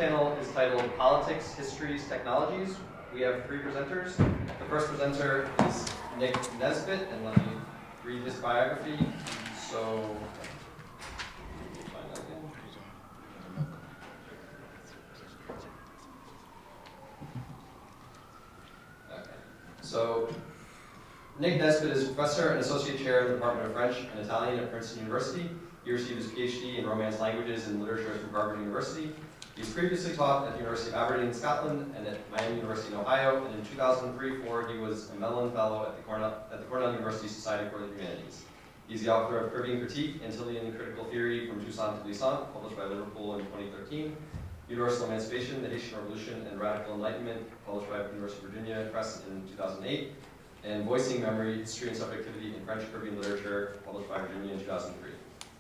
Panel is titled Politics, Histories, Technologies. We have 3 presenters. The first presenter is Nick Nesbitt, and let me read his biography. So, find that again. Okay. So, Nick Nesbitt is professor and associate chair of the Department of French and Italian at Princeton University. He received his PhD in Romance Languages and Literature from Harvard University. He's previously taught at the University of Aberdeen in Scotland and at Miami University in Ohio, and in 2003-04 he was a Mellon Fellow at the Cornell University Society for the Humanities. He's the author of Caribbean Critique, Antillean Critical Theory from Toussaint to Toussaint, published by Liverpool in 2013, Universal Emancipation, the Haitian Revolution, and Radical Enlightenment, published by University of Virginia Press in 2008, and Voicing Memory, History and Subjectivity in French Caribbean Literature, published by Virginia in 2003.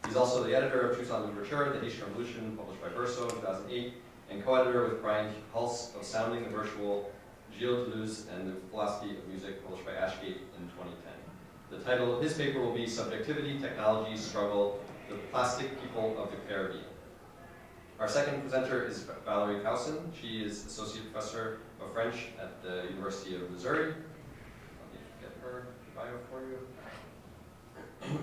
He's also the editor of Toussaint Literature, the Haitian Revolution, published by Verso in 2008, and co-editor with Brian Hulse of Sounding the Virtual, Gilles Deleuze, and the Philosophy of Music, published by Ashgate in 2010. The title of his paper will be Subjectivity, Technology, Struggle, the Plastic People of the Caribbean. Our second presenter is Valerie Kaussen. She is Associate Professor of French at the University of Missouri. Let me get her bio for you.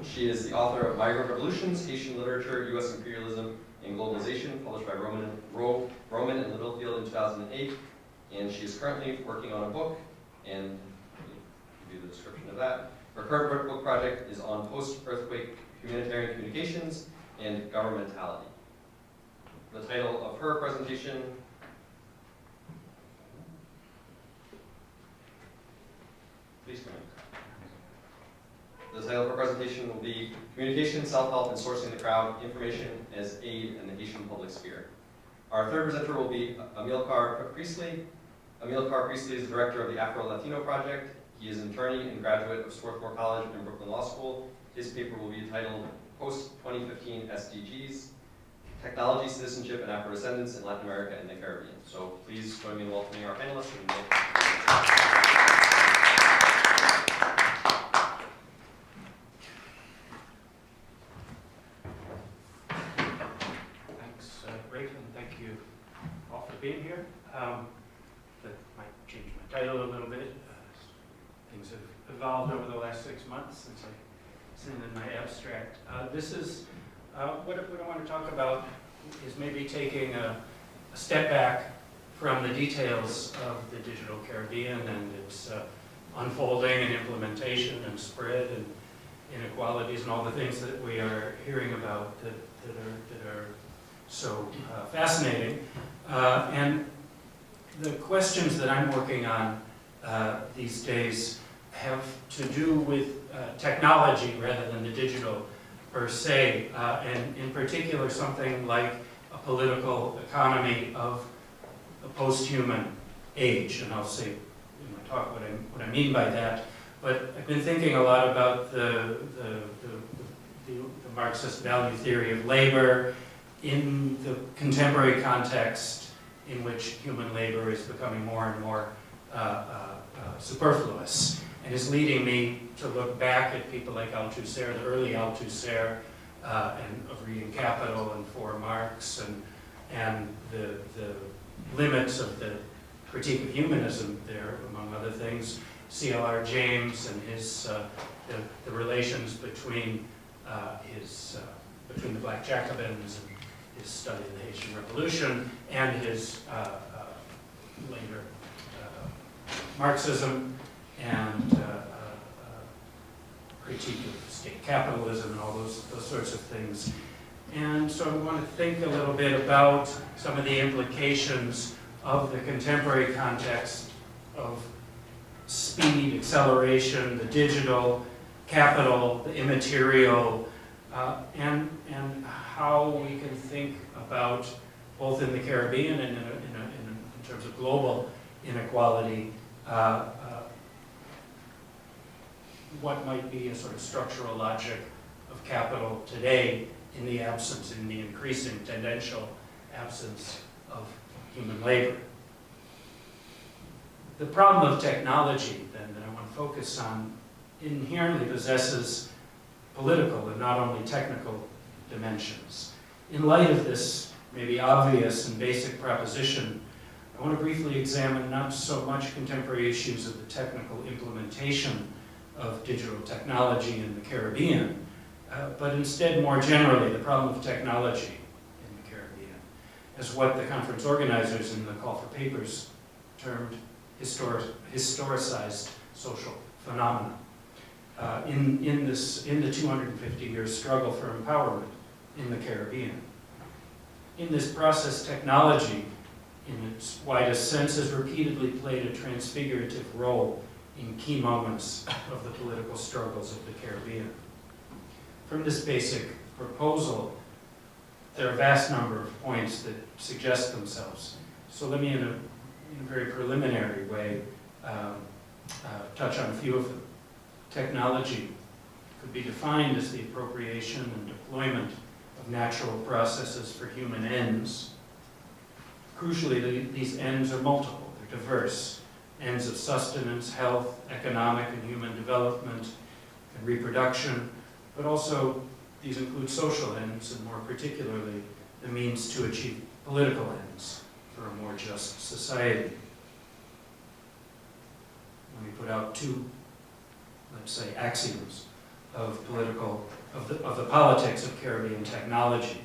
She is the author of Migrant Revolutions, Haitian Literature, U.S. Imperialism, and Globalization, published by Roman and Littlefield in 2008. And she is currently working on a book, and let me give you the description of that. Her current book project is on post-earthquake humanitarian communications and governmentality. The title of her presentation please come in. The title of our presentation will be Communication, Self-Help, and Sourcing the Crowd, Information as Aid in the Haitian Public Sphere. Our third presenter will be Amilcar Priestley. Amilcar Priestley is the director of the AfroLatin project. He is an attorney and graduate of Swarthmore College and Brooklyn Law School. His paper will be titled Post-2015 SDGs, Technology, Citizenship, and Afrodescendance in Latin America and the Caribbean. So please join me in welcoming our panelists. Rafe, and thank you all for being here. That might change my title a little bit. Things have evolved over the last 6 months since I sent in my abstract. This is what I want to talk about is maybe taking a step back from the details of the digital Caribbean and its unfolding and implementation and spread and inequalities and all the things that we are hearing about that are so fascinating. And the questions that I'm working on these days have to do with technology rather than the digital per se, and in particular something like a political economy of a post-human age. And I'll say in my talk what I mean by that. But I've been thinking a lot about the Marxist value theory of labor in the contemporary context in which human labor is becoming more and more superfluous, and is leading me to look back at people like Althusser, the early Althusser, and of reading Capital and For Marx, and the limits of the critique of humanism there, among other things. C.L.R. James and his the relations between between the Black Jacobins and his study of the Haitian Revolution and his later Marxism and critique of state capitalism and all those sorts of things. And so I want to think a little bit about some of the implications of the contemporary context of speed, acceleration, the digital, capital, the immaterial, and how we can think about, both in the Caribbean and in terms of global inequality, what might be a sort of structural logic of capital today in the absence, in the increasing tendential absence of human labor. The problem of technology, then, that I want to focus on inherently possesses political and not only technical dimensions. In light of this maybe obvious and basic proposition, I want to briefly examine not so much contemporary issues of the technical implementation of digital technology in the Caribbean, but instead more generally the problem of technology in the Caribbean, as what the conference organizers in the call for papers termed historicized social phenomena. In the 250-year struggle for empowerment in the Caribbean. In this process, technology, in its widest sense, has repeatedly played a transfigurative role in key moments of the political struggles of the Caribbean. From this basic proposal, there are a vast number of points that suggest themselves. So let me, in a very preliminary way, touch on a few of them. Technology could be defined as the appropriation and deployment of natural processes for human ends. Crucially, these ends are multiple, they're diverse. Ends of sustenance, health, economic and human development, and reproduction, but also these include social ends, and more particularly, the means to achieve political ends for a more just society. Let me put out two, let's say, axioms of the politics of Caribbean technology.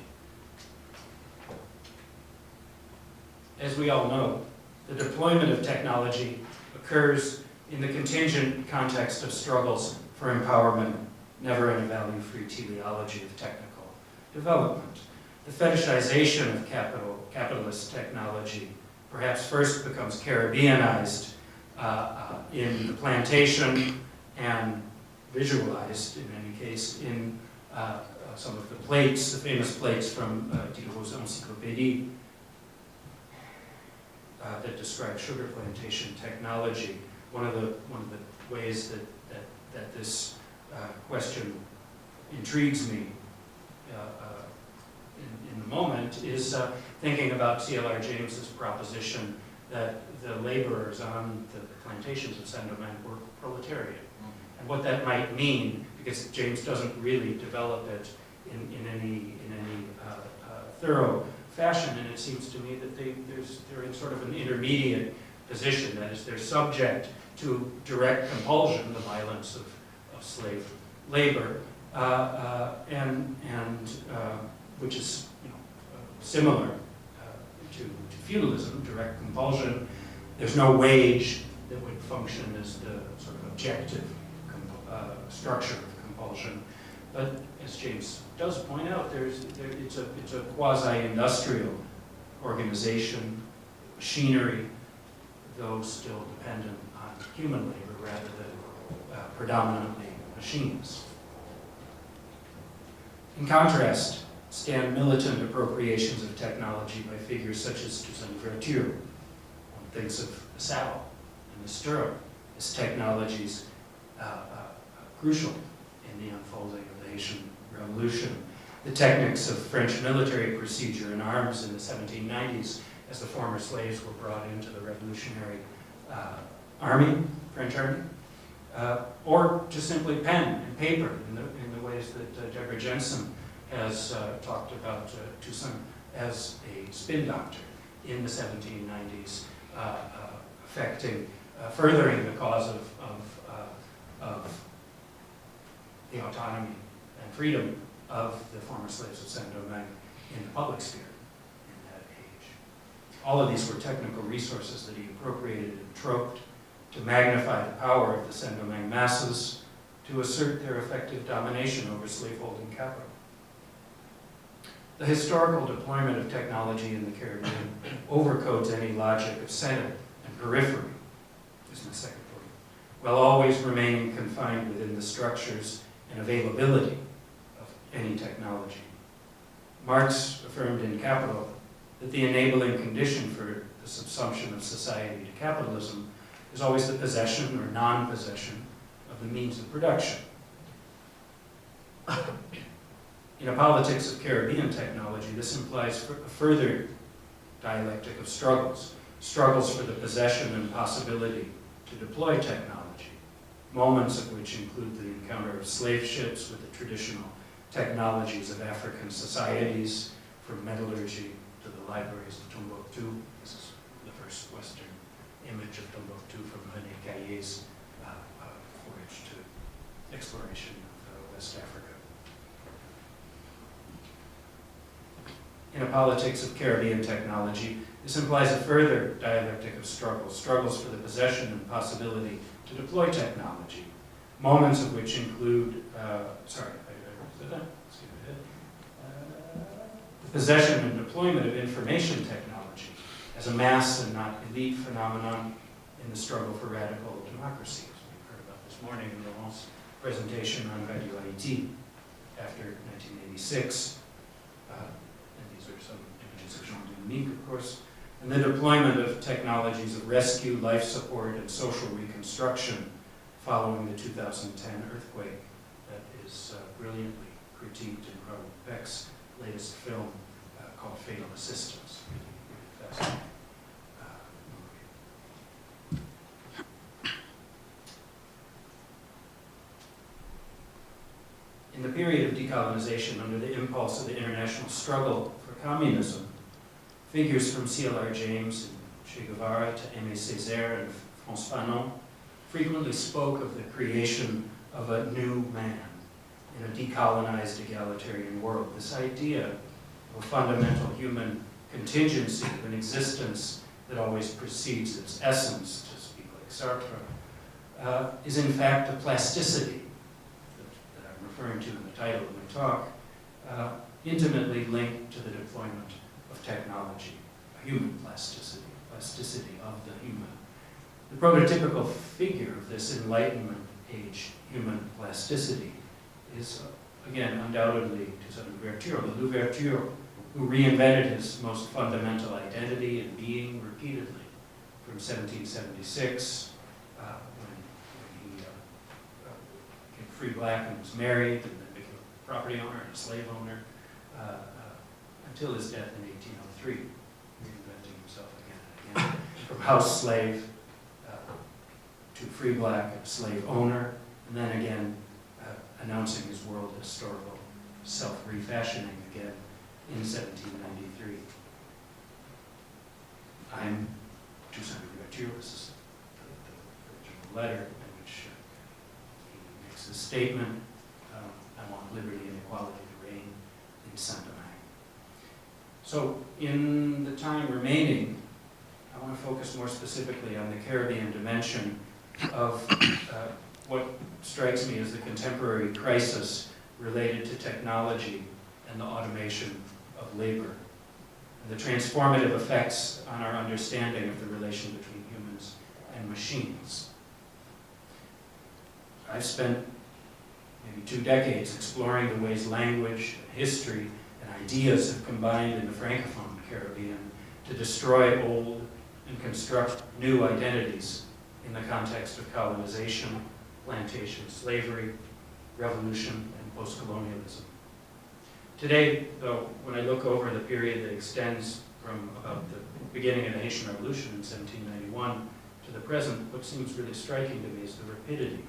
As we all know, the deployment of technology occurs in the contingent context of struggles for empowerment, never in a value-free teleology of technical development. The fetishization of capitalist technology perhaps first becomes Caribbeanized in the plantation and visualized, in any case, in some of the plates, the famous plates from Diderot's Encyclopédie that describe sugar plantation technology. One of the ways that this question intrigues me in the moment is thinking about C.L.R. James's proposition that the laborers on the plantations of Saint-Domingue were proletariat. And what that might mean, because James doesn't really develop it in any thorough fashion, and it seems to me that they're in sort of an intermediate position. That is, they're subject to direct compulsion, the violence of slave labor, and which is similar to feudalism, direct compulsion. There's no wage that would function as the sort of objective structure of compulsion. But as James does point out, it's a quasi-industrial organization, machinery, though still dependent on human labor rather than predominantly machines. In contrast, stand militant appropriations of technology by figures such as Toussaint Louverture. One thinks of the saddle and the stirrup as technologies crucial in the unfolding of the Haitian Revolution. The techniques of French military procedure and arms in the 1790s as the former slaves were brought into the revolutionary army, French army, or just simply pen and paper in the ways that Deborah Jensen has talked about Toussaint as a spin doctor in the 1790s, furthering the cause of the autonomy and freedom of the former slaves of Saint-Domingue in the public sphere in that age. All of these were technical resources that he appropriated and troped to magnify the power of the Saint-Domingue masses, to assert their effective domination over slaveholding capital. The historical deployment of technology in the Caribbean overcoats any logic of center and periphery, is my second point, while always remaining confined within the structures and availability of any technology. Marx affirmed in Capital that the enabling condition for the subsumption of society to capitalism is always the possession or non-possession of the means of production. In a politics of Caribbean technology, this implies a further dialectic of struggles. Struggles for the possession and possibility to deploy technology, moments of which include the encounter of slave ships with the traditional technologies of African societies, from metallurgy the libraries of Timbuktu. This is the first Western image of Timbuktu from René Caillet's voyage to exploration of West Africa. In a politics of Caribbean technology, this implies a further dialectic of struggles, struggles for the possession and possibility to deploy technology, moments of which include, the possession and deployment of information technology as a mass and not elite phenomenon in the struggle for radical democracy, as we heard about this morning in Laurent's presentation on Radio Haiti after 1986. And these are some images of Jean Dominique, of course. And the deployment of technologies of rescue, life support, and social reconstruction following the 2010 earthquake that is brilliantly critiqued in Robert Peck's latest film called Fatal Assistance. Really fascinating movie. In the period of decolonization, under the impulse of the international struggle for communism, figures from C.L.R. James and Che Guevara to Aimé Césaire and Frantz Fanon frequently spoke of the creation of a new man in a decolonized egalitarian world. This idea of a fundamental human contingency of an existence that always precedes its essence, to speak like Sartre, is in fact a plasticity that I'm referring to in the title of my talk, intimately linked to the deployment of technology, a human plasticity, plasticity of the human. The prototypical figure of this Enlightenment age human plasticity is, again, undoubtedly Toussaint Louverture, the Louverture who reinvented his most fundamental identity and being repeatedly from 1776, when he became free black and was married, and then became a property owner and a slave owner, until his death in 1803, reinventing himself again and again, from house slave to free black and slave owner, and then again announcing his world historical self-refashioning again in 1793. I'm Toussaint Louverture. This is the original letter in which he makes this statement. I want liberty and equality to reign in Saint-Domingue. So in the time remaining, I want to focus more specifically on the Caribbean dimension of what strikes me as the contemporary crisis related to technology and the automation of labor, and the transformative effects on our understanding of the relation between humans and machines. I've spent maybe 2 decades exploring the ways language, and history, and ideas have combined in the Francophone Caribbean to destroy old and construct new identities in the context of colonization, plantation slavery, revolution, and post-colonialism. Today, though, when I look over the period that extends from about the beginning of the Haitian Revolution in 1791 to the present, what seems really striking to me is the rapidity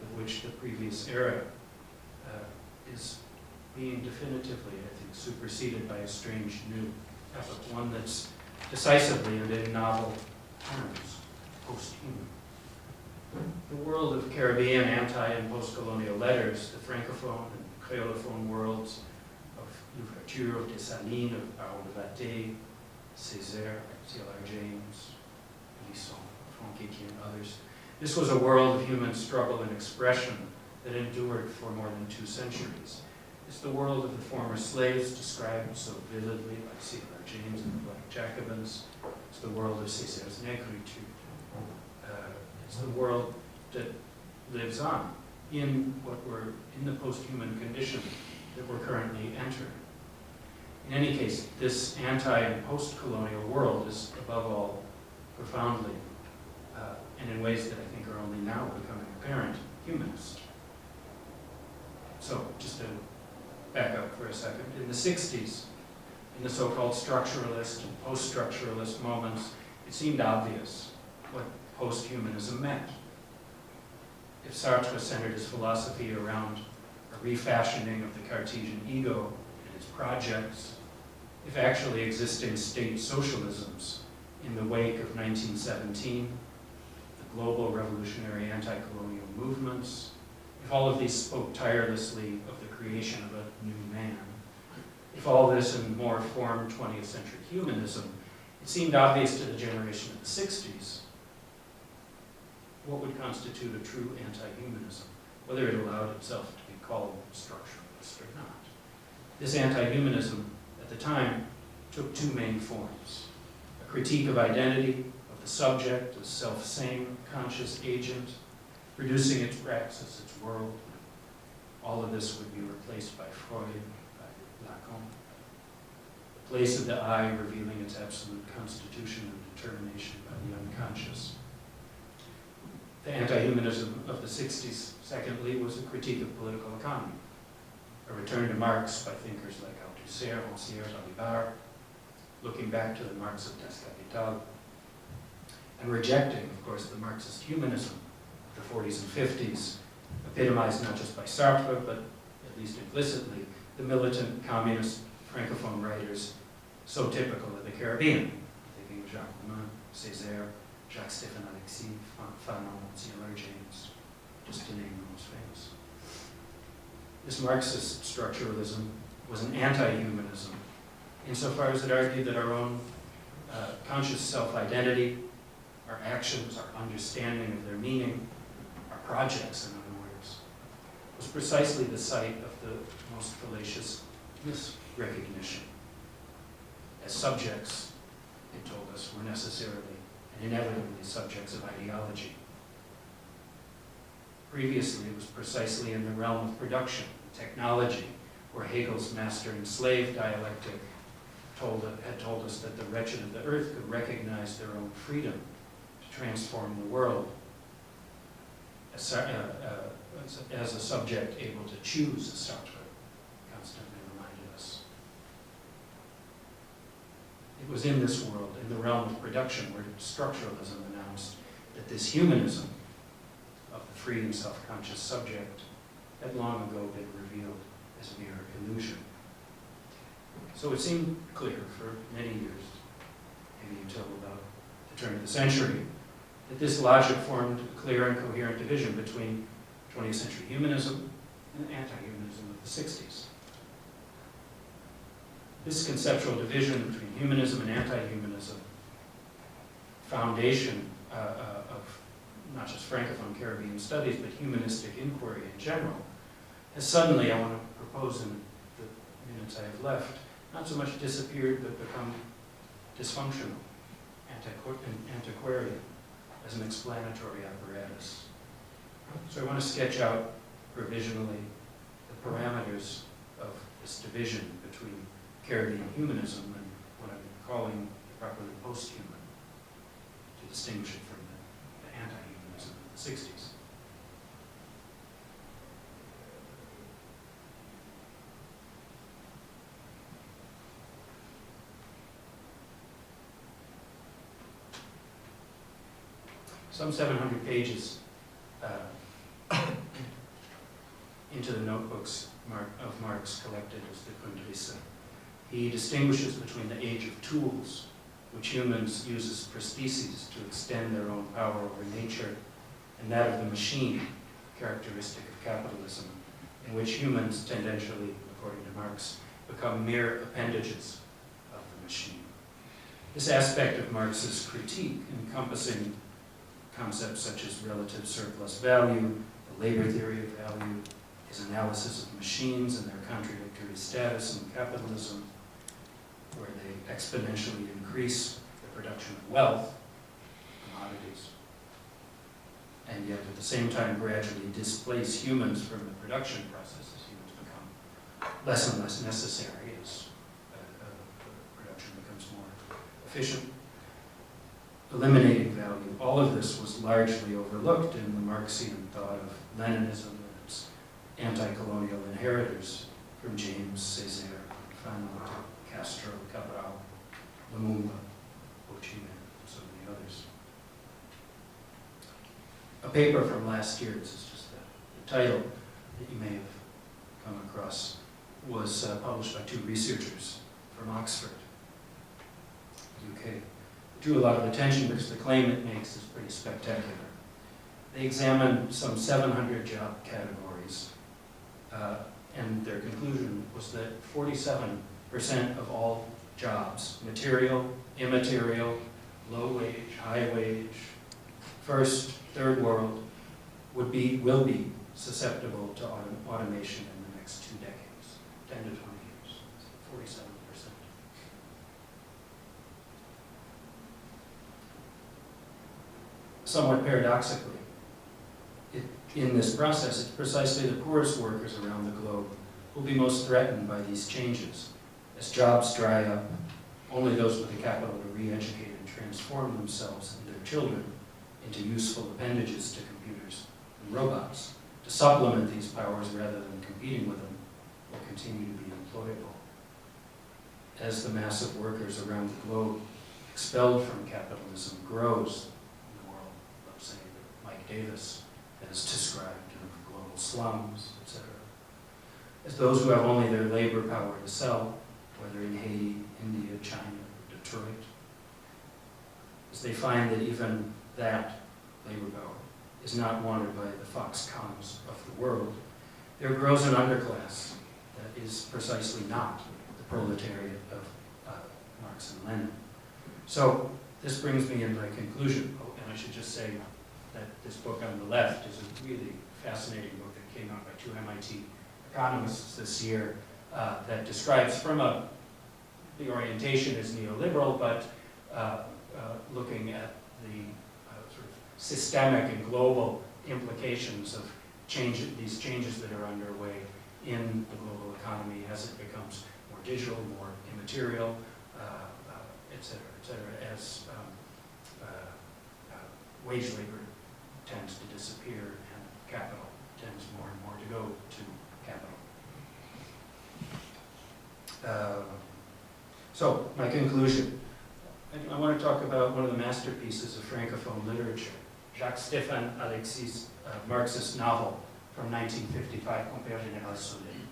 with which the previous era is being definitively, I think, superseded by a strange new epoch, one that's decisively and in novel terms post-human. The world of Caribbean anti- and post-colonial letters, the Francophone and Creolophone worlds of Louverture, of Dessalines, of Baron de Vaté, Césaire, C.L.R. James, Lisson, Franck and others. This was a world of human struggle and expression that endured for more than 2 centuries. It's the world of the former slaves described so vividly by C.L.R. James and the Black Jacobins. It's the world of Césaire's négritude. It's the world that lives on in the post-human condition that we're currently entering. In any case, this anti- and post-colonial world is, above all, profoundly, and in ways that I think are only now becoming apparent, humanist. So, just to back up for a second, in the 60s, in the so-called structuralist and post-structuralist moments, it seemed obvious what post-humanism meant. If Sartre centered his philosophy around a refashioning of the Cartesian ego and its projects, if actually existing state socialisms in the wake of 1917, the global revolutionary anti-colonial movements, if all of these spoke tirelessly of the creation of a new man, if all this and more formed 20th century humanism, it seemed obvious to the generation of the 60s what would constitute a true anti-humanism, whether it allowed itself to be called structuralist or not. This anti-humanism at the time took two main forms: a critique of identity, of the subject as self-same, conscious agent, reducing its praxis, its world. All of this would be replaced by Freud, by Lacan. The place of the I revealing its absolute constitution and determination by the unconscious. The anti-humanism of the 60s, secondly, was a critique of political economy, a return to Marx by thinkers like Althusser, Rancière, Amilcar, looking back to the Marx of Das Kapital, and rejecting, of course, the Marxist humanism of the 40s and 50s, epitomized not just by Sartre, but at least implicitly, the militant communist francophone writers so typical of the Caribbean, thinking of Jacques Lemoine, Césaire, Jacques-Stéphane Alexis, Fanon, C.L.R. James, just to name the most famous. This Marxist structuralism was an anti-humanism, insofar as it argued that our own conscious self-identity, our actions, our understanding of their meaning, our projects, in other words, was precisely the site of the most fallacious misrecognition. As subjects, it told us, were necessarily and inevitably subjects of ideology. Previously, it was precisely in the realm of production, technology, where Hegel's master and slave dialectic had told us that the wretched of the earth could recognize their own freedom to transform the world as a subject able to choose, as Sartre constantly reminded us. It was in this world, in the realm of production, where structuralism announced that this humanism of the free and self-conscious subject had long ago been revealed as mere illusion. So it seemed clear for many years, maybe until about the turn of the century, that this logic formed a clear and coherent division between 20th century humanism and anti-humanism of the 60s. This conceptual division between humanism and anti-humanism, foundation of not just Francophone Caribbean studies, but humanistic inquiry in general, has suddenly, I want to propose in the minutes I have left, not so much disappeared, but become dysfunctional, antiquarian, as an explanatory apparatus. So I want to sketch out provisionally the parameters of this division between Caribbean humanism and what I'm calling properly post-human, to distinguish it from the anti-humanism of the 60s. Some 700 pages into the notebooks of Marx collected as the Grundrisse. He distinguishes between the age of tools, which humans use as prostheses to extend their own power over nature, and that of the machine, characteristic of capitalism, in which humans tendentially, according to Marx, become mere appendages of the machine. This aspect of Marx's critique, encompassing concepts such as relative surplus value, the labor theory of value, his analysis of machines and their contradictory status in capitalism, where they exponentially increase the production of wealth, commodities, and yet at the same time gradually displace humans from the production process as humans become less and less necessary as production becomes more efficient. Eliminating value, all of this was largely overlooked in the Marxian thought of Leninism and its anti-colonial inheritors, from James, Césaire, Fanon, Castro, Cabral, Lumumba, Ho Chi Minh, and so many others. A paper from last year, this is just the title that you may have come across, was published by two researchers from Oxford, UK. It drew a lot of attention because the claim it makes is pretty spectacular. They examined some 700 job categories, and their conclusion was that 47% of all jobs, material, immaterial, low wage, high wage, first, third world, will be susceptible to automation in the next 2 decades, 10 to 20 years, so 47%. Somewhat paradoxically, in this process, it's precisely the poorest workers around the globe who will be most threatened by these changes. As jobs dry up, only those with the capital to re-educate and transform themselves and their children into useful appendages to computers and robots, to supplement these powers rather than competing with them, will continue to be employable. As the mass of workers around the globe expelled from capitalism grows in the world, let's say that Mike Davis has described in the global slums, etc., as those who have only their labor power to sell, whether in Haiti, India, China, or Detroit, as they find that even that labor power is not wanted by the Foxcons of the world, there grows an underclass that is precisely not the proletariat of Marx and Lenin. So this brings me in my conclusion. Oh, and I should just say that this book on the left is a really fascinating book that came out by 2 MIT economists this year that describes the orientation is neoliberal, but looking at the sort of systemic and global implications of these changes that are underway in the global economy as it becomes more digital, more immaterial, et cetera, as wage labor tends to disappear and capital tends more and more to go to capital. So, my conclusion. I want to talk about one of the masterpieces of Francophone literature, Jacques-Stéphane Alexis' Marxist novel from 1955, Compère Général Soleil.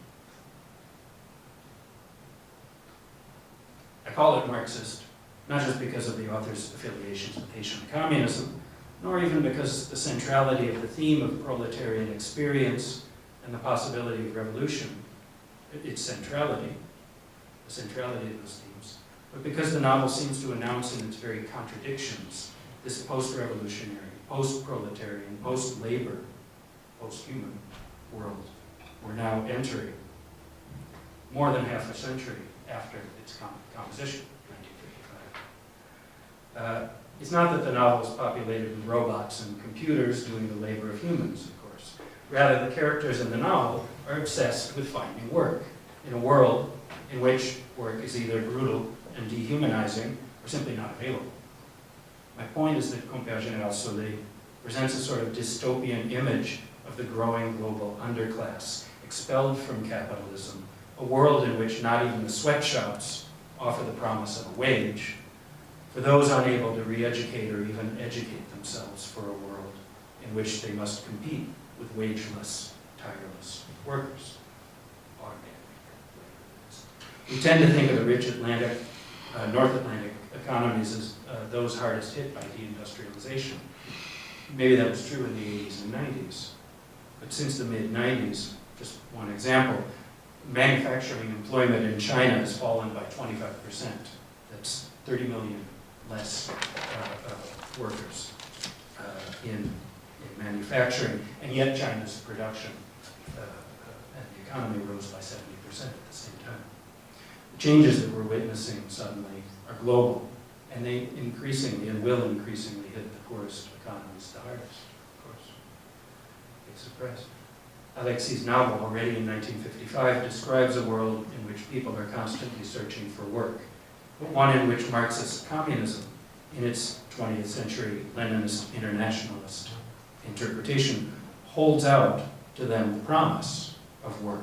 I call it Marxist, not just because of the author's affiliations with Haitian communism, nor even because the centrality of the theme of proletarian experience and the possibility of revolution, its centrality, the centrality of those themes, but because the novel seems to announce in its very contradictions this post-revolutionary, post-proletarian, post-labor, post-human world we're now entering more than half a century after its composition, 1955. It's not that the novel is populated with robots and computers doing the labor of humans, of course. Rather, the characters in the novel are obsessed with finding work in a world in which work is either brutal and dehumanizing or simply not available. My point is that Compère Général Soleil presents a sort of dystopian image of the growing global underclass, expelled from capitalism, a world in which not even the sweatshops offer the promise of a wage, for those unable to re-educate or even educate themselves for a world in which they must compete with wageless, tireless workers. We tend to think of the rich Atlantic, North Atlantic economies as those hardest hit by deindustrialization. Maybe that was true in the 80s and 90s. But since the mid-90s, just one example, manufacturing employment in China has fallen by 25%. That's 30 million less workers in manufacturing, and yet China's production and the economy rose by 70% at the same time. The changes that we're witnessing suddenly are global, and they increasingly and will increasingly hit the poorest economies the hardest, of course. Big surprise. Alexis' novel, already in 1955, describes a world in which people are constantly searching for work, but one in which Marxist communism, in its 20th century Leninist internationalist interpretation, holds out to them the promise of work.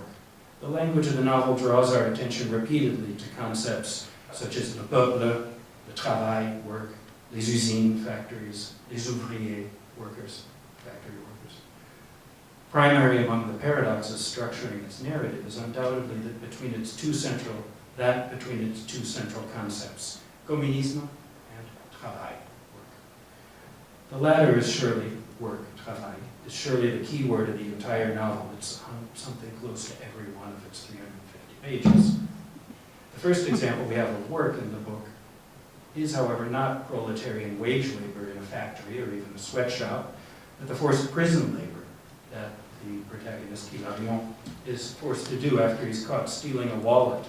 The language of the novel draws our attention repeatedly to concepts such as le peuple, le travail, work, les usines, factories, les ouvriers, workers, factory workers. Primary among the paradoxes structuring its narrative is undoubtedly that between its two central that between its two central concepts, communisme and travail, work. The latter is surely work, travail, is surely the key word of the entire novel. It's something close to every one of its 350 pages. The first example we have of work in the book is, however, not proletarian wage labor in a factory or even a sweatshop, but the forced prison labor that the protagonist, Hilarion, is forced to do after he's caught stealing a wallet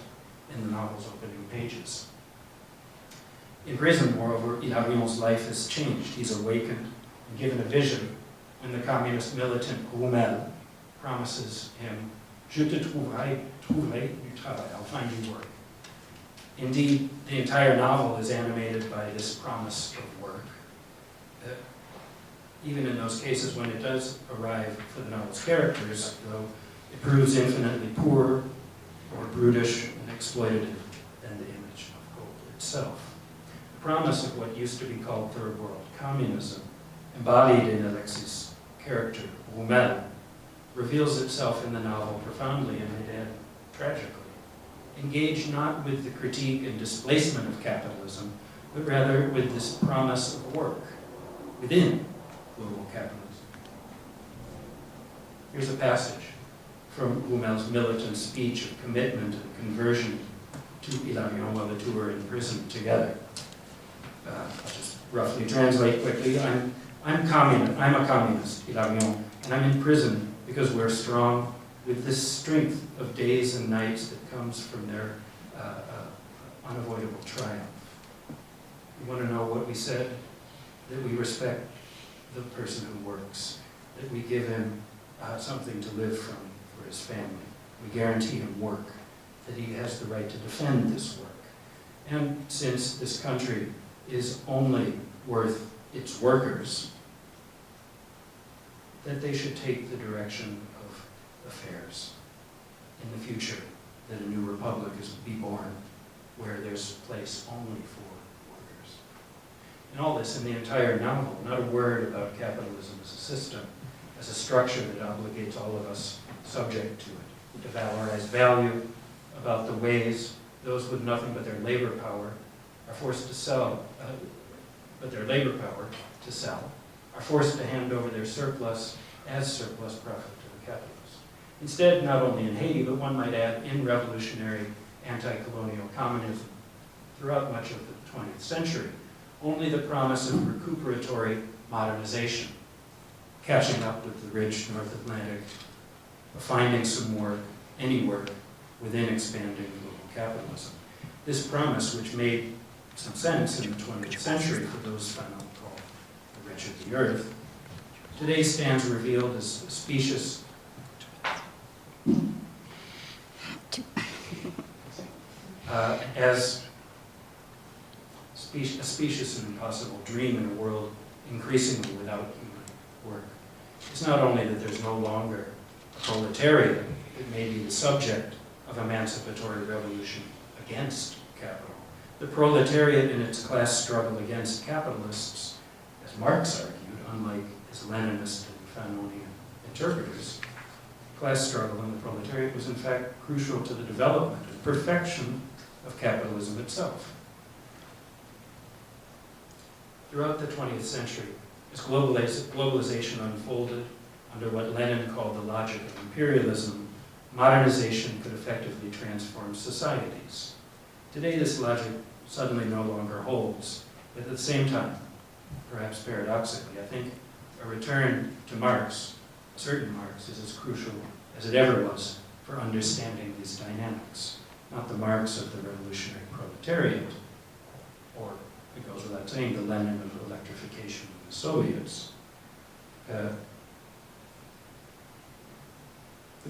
in the novel's opening pages. In prison, moreover, Hilarion's life has changed. He's awakened and given a vision when the communist militant Roumel promises him, "Je te trouverai du travail," I'll find you work. Indeed, the entire novel is animated by this promise of work. Even in those cases when it does arrive for the novel's characters, though it proves infinitely poorer, more brutish, and exploitative than the image of gold itself. The promise of what used to be called Third World Communism, embodied in Alexis' character, Roumel, reveals itself in the novel profoundly and indeed tragically. Engaged not with the critique and displacement of capitalism, but rather with this promise of work within global capitalism. Here's a passage from Roumel's militant speech of commitment and conversion to Hilarion while the two are in prison together. I'll just roughly translate quickly. I'm a communist, Hilarion, and I'm in prison because we're strong with this strength of days and nights that comes from their unavoidable triumph. You want to know what we said? That we respect the person who works, that we give him something to live from for his family. We guarantee him work, that he has the right to defend this work. And since this country is only worth its workers, that they should take the direction of affairs in the future, that a new republic is to be born where there's place only for workers. And all this in the entire novel, not a word about capitalism as a system, as a structure that obligates all of us subject to it, to valorize value, about the ways those with nothing but their labor power are forced to sell, are forced to hand over their surplus as surplus profit to the capitalists. Instead, not only in Haiti, but one might add in revolutionary anti-colonial communism throughout much of the 20th century, only the promise of recuperatory modernization, catching up with the rich North Atlantic, of finding some work, any work, within expanding global capitalism. This promise, which made some sense in the 20th century for those found called the rich of the earth, today stands revealed as specious a specious and impossible dream in a world increasingly without human work. It's not only that there's no longer a proletariat, it may be the subject of emancipatory revolution against capital. The proletariat in its class struggle against capitalists, as Marx argued, unlike his Leninist and Fanonian interpreters, class struggle in the proletariat was in fact crucial to the development and perfection of capitalism itself. Throughout the 20th century, as globalization unfolded under what Lenin called the logic of imperialism, modernization could effectively transform societies. Today, this logic suddenly no longer holds, but at the same time, perhaps paradoxically, I think a return to Marx, a certain Marx, is as crucial as it ever was for understanding these dynamics. Not the Marx of the revolutionary proletariat, or, it goes without saying, the Lenin of electrification of the Soviets. The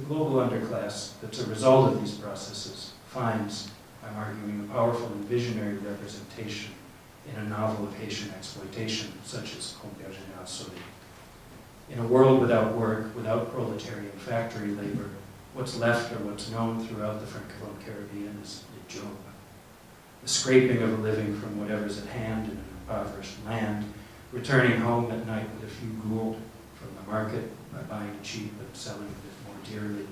global underclass that's a result of these processes finds, I'm arguing, a powerful and visionary representation in a novel of Haitian exploitation, such as Combien Général Solide. In a world without work, without proletarian factory labor, what's left or what's known throughout the Francophone Caribbean is the job. The scraping of a living from whatever's at hand in an impoverished land, returning home at night with a few gould from the market by buying cheap and selling it more dearly.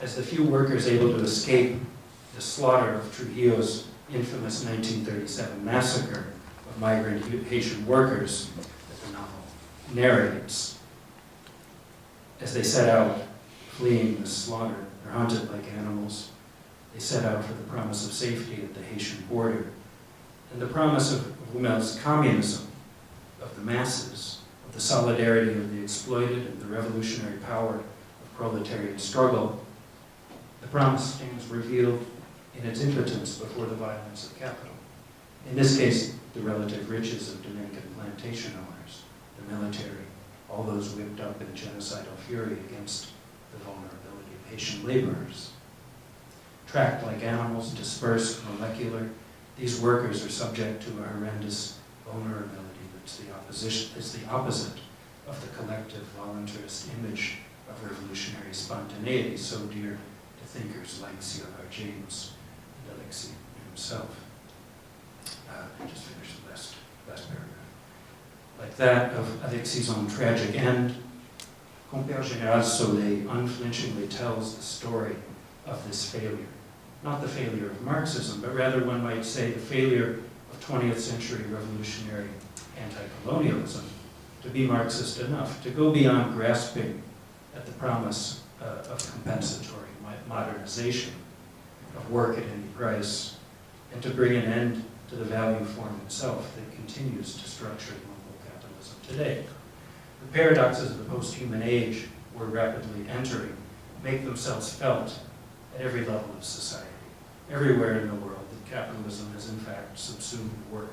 as the few workers able to escape the slaughter of Trujillo's infamous 1937 massacre of migrant Haitian workers that the novel narrates, as they set out fleeing the slaughter, they're hunted like animals. They set out for the promise of safety at the Haitian border, and the promise of Humel's communism, of the masses, of the solidarity of the exploited and the revolutionary power of proletarian struggle. The promise stands revealed in its impotence before the violence of capital. In this case, the relative riches of Dominican plantation owners, the military, all those whipped up in genocidal fury against the vulnerability of Haitian laborers. Tracked like animals, dispersed, molecular, these workers are subject to a horrendous vulnerability that's the opposite of the collective voluntarist image of revolutionary spontaneity so dear to thinkers like C.R. James and Alexis himself. Just finish the last paragraph. Like that of Alexis' own tragic end, Compère Général Soleil unflinchingly tells the story of this failure. Not the failure of Marxism, but rather one might say the failure of 20th century revolutionary anti-colonialism to be Marxist enough, to go beyond grasping at the promise of compensatory modernization, of work at any price, and to bring an end to the value form itself that continues to structure global capitalism today. The paradoxes of the post-human age we're rapidly entering make themselves felt at every level of society. Everywhere in the world that capitalism has in fact subsumed work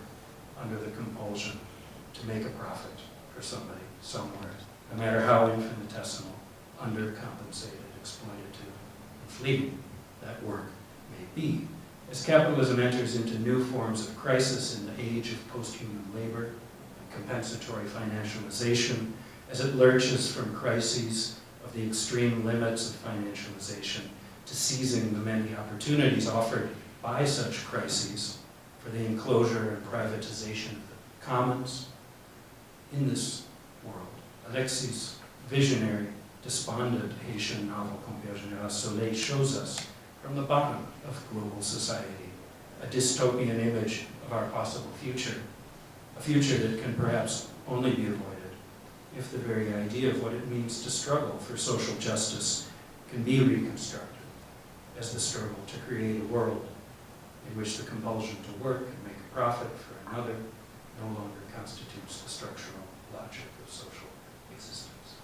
under the compulsion to make a profit for somebody somewhere, no matter how infinitesimal, undercompensated, exploitative, and fleeting that work may be. As capitalism enters into new forms of crisis in the age of post-human labor and compensatory financialization, as it lurches from crises of the extreme limits of financialization to seizing the many opportunities offered by such crises for the enclosure and privatization of the commons. In this world, Alexis' visionary, despondent Haitian novel Compère Général Soleil shows us from the bottom of global society a dystopian image of our possible future, a future that can perhaps only be avoided if the very idea of what it means to struggle for social justice can be reconstructed as the struggle to create a world in which the compulsion to work and make a profit for another no longer constitutes the structural logic of social existence.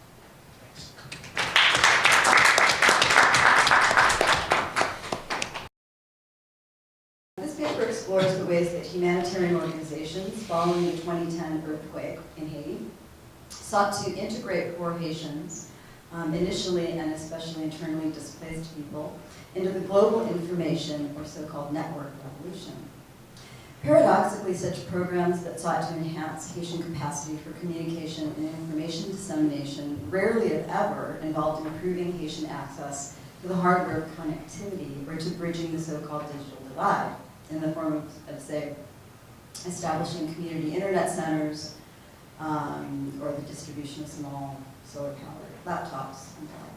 Thanks. This paper explores the ways that humanitarian organizations following the 2010 earthquake in Haiti sought to integrate poor Haitians, initially and especially internally displaced people, into the global information or so-called network revolution. Paradoxically, such programs that sought to enhance Haitian capacity for communication and information dissemination rarely, if ever, involved improving Haitian access to the hardware of connectivity or to bridging the so-called digital divide in the form of, say, establishing community internet centers or the distribution of small solar-powered laptops and the like.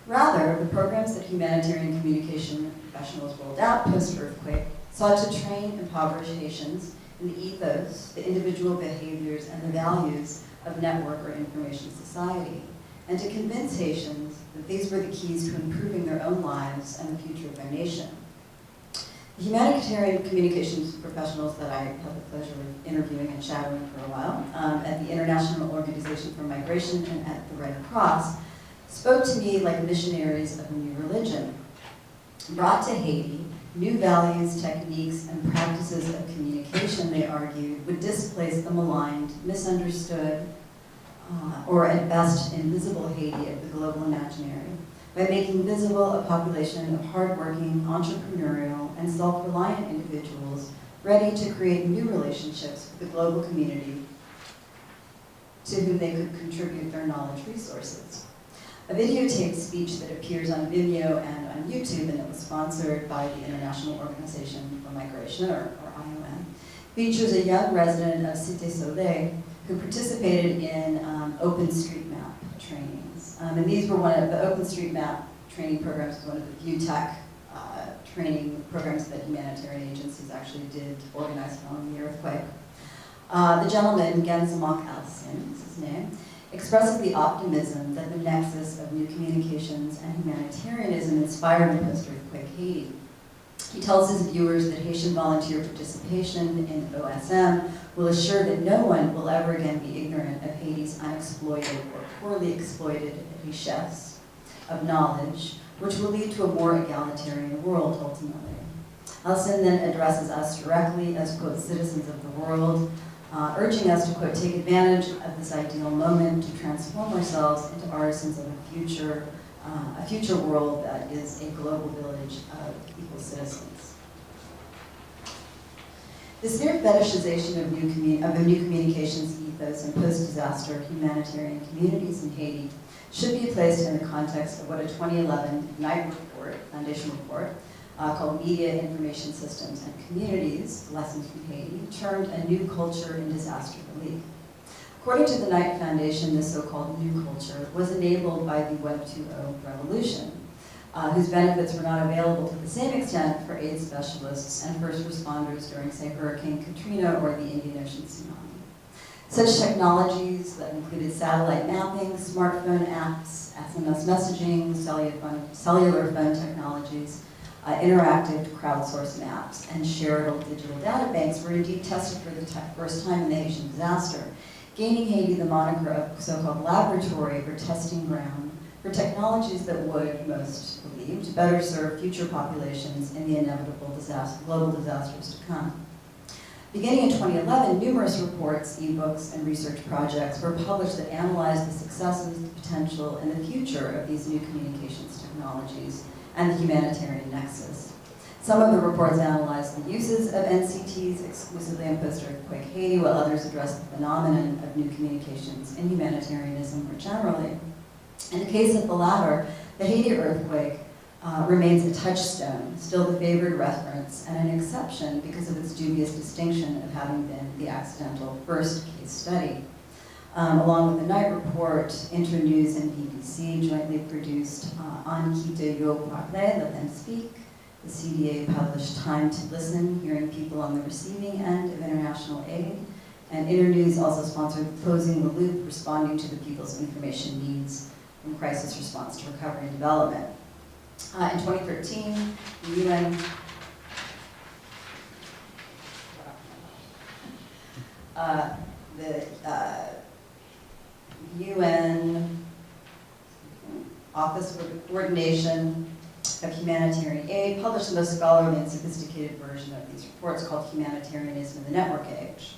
Rather, the programs that humanitarian communication professionals rolled out post-earthquake sought to train impoverished Haitians in the ethos, the individual behaviors, and the values of network or information society, and to convince Haitians that these were the keys to improving their own lives and the future of their nation. The humanitarian communications professionals that I had the pleasure of interviewing and shadowing for a while at the International Organization for Migration and at the Red Cross spoke to me like missionaries of a new religion. Brought to Haiti, new values, techniques, and practices of communication, they argued, would displace the maligned, misunderstood, or at best invisible Haiti of the global imaginary by making visible a population of hardworking, entrepreneurial, and self-reliant individuals ready to create new relationships with the global community to whom they could contribute their knowledge resources. A videotaped speech that appears on Vimeo and on YouTube, and it was sponsored by the International Organization for Migration, or IOM, features a young resident of Cité Soleil who participated in OpenStreetMap trainings. And these were the OpenStreetMap training programs, one of the few tech training programs that humanitarian agencies actually did organize following the earthquake. The gentleman, Kaussen, is his name, expresses the optimism that the nexus of new communications and humanitarianism inspired the post-earthquake Haiti. He tells his viewers that Haitian volunteer participation in OSM will assure that no one will ever again be ignorant of Haiti's unexploited or poorly exploited richesse of knowledge, which will lead to a more egalitarian world ultimately. Kaussen then addresses us directly as, quote, citizens of the world, urging us to, quote, take advantage of this ideal moment to transform ourselves into artisans of a future world that is a global village of equal citizens. This near fetishization of a new communications ethos in post-disaster humanitarian communities in Haiti should be placed in the context of what a 2011 Knight report, Foundation report, called Media, Information Systems, and Communities, Lessons from Haiti, termed a new culture in disaster relief. According to the Knight Foundation, this so-called new culture was enabled by the Web 2.0 revolution, whose benefits were not available to the same extent for aid specialists and first responders during, say, Hurricane Katrina or the Indian Ocean tsunami. Such technologies that included satellite mapping, smartphone apps, SMS messaging, cellular phone technologies, interactive crowdsourced maps, and shareable digital data banks were indeed tested for the first time in the Haitian disaster, gaining Haiti the moniker of so-called laboratory or testing ground for technologies that would, most believed, better serve future populations in the inevitable global disasters to come. Beginning in 2011, numerous reports, ebooks, and research projects were published that analyzed the successes, the potential, and the future of these new communications technologies and the humanitarian nexus. Some of the reports analyzed the uses of NCTs exclusively in post-earthquake Haiti, while others addressed the phenomenon of new communications in humanitarianism more generally. In the case of the latter, the Haiti earthquake remains a touchstone, still the favored reference, and an exception because of its dubious distinction of having been the accidental first case study. Along with the Knight report, Internews and BBC jointly produced On Quitte Yo Parle, Let Them Speak. The CDA published Time to Listen, Hearing People on the Receiving End of International Aid. And Internews also sponsored Closing the Loop, Responding to the People's Information Needs from Crisis Response to Recovery and Development. In 2013, the UN UN Office for the Coordination of Humanitarian Aid published the most scholarly and sophisticated version of these reports called Humanitarianism in the Network Age.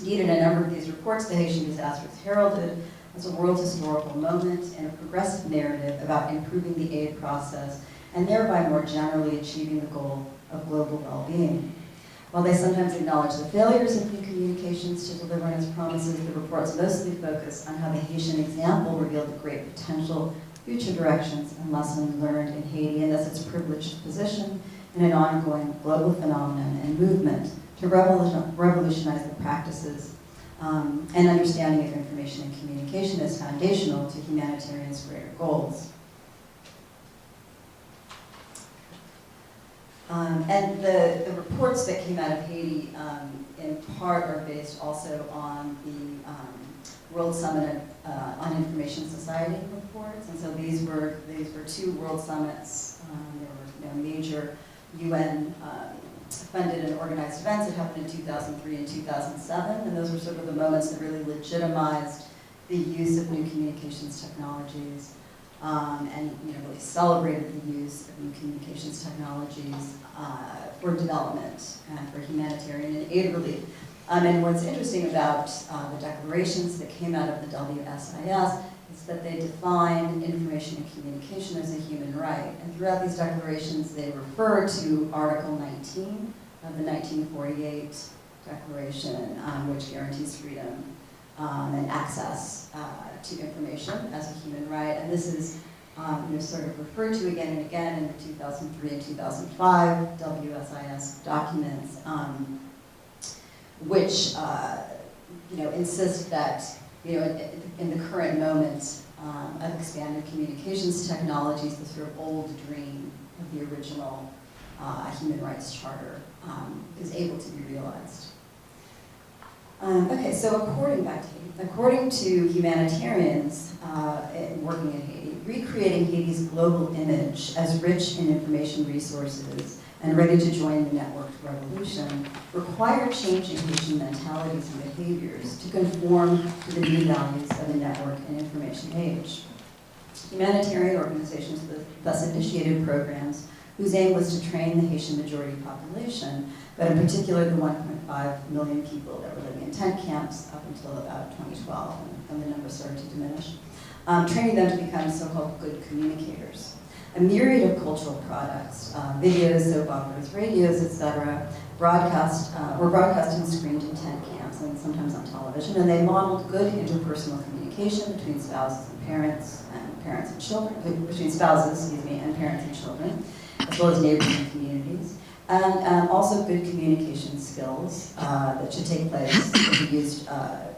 Indeed, in a number of these reports, the Haitian disaster is heralded as a world historical moment and a progressive narrative about improving the aid process and thereby more generally achieving the goal of global well-being. While they sometimes acknowledge the failures of new communications to deliver on its promises, the reports mostly focus on how the Haitian example revealed the great potential, future directions, and lessons learned in Haiti, and thus its privileged position in an ongoing global phenomenon and movement to revolutionize the practices and understanding of information and communication as foundational to humanitarian's greater goals. And the reports that came out of Haiti, in part, are based also on the World Summit on Information Society reports. And so these were two World Summits. There were major UN funded and organized events that happened in 2003 and 2007, and those were sort of the moments that really legitimized the use of new communications technologies, and really celebrated the use of new communications technologies for development and for humanitarian and aid relief. And what's interesting about the declarations that came out of the WSIS is that they define information and communication as a human right. And throughout these declarations, they refer to Article 19 of the 1948 Declaration, which guarantees freedom and access to information as a human right. And this is sort of referred to again and again in the 2003 and 2005 WSIS documents, which insist that in the current moment, of expanded communications technologies, the sort of old dream of the original Human Rights Charter, is able to be realized. Okay, so according to humanitarians working in Haiti, recreating Haiti's global image as rich in information resources and ready to join the networked revolution required changing Haitian mentalities and behaviors to conform to the new values of the network and information age. Humanitarian organizations thus initiated programs whose aim was to train the Haitian majority population, but in particular the 1.5 million people that were living in tent camps up until about 2012, when the numbers started to diminish, training them to become so-called good communicators. A myriad of cultural products, videos, soap operas, radios, etc., were broadcast and screened in tent camps and sometimes on television, and they modeled good interpersonal communication between spouses and parents and children, between spouses, and parents and children, as well as neighbors and communities, and also good communication skills that should take place to be used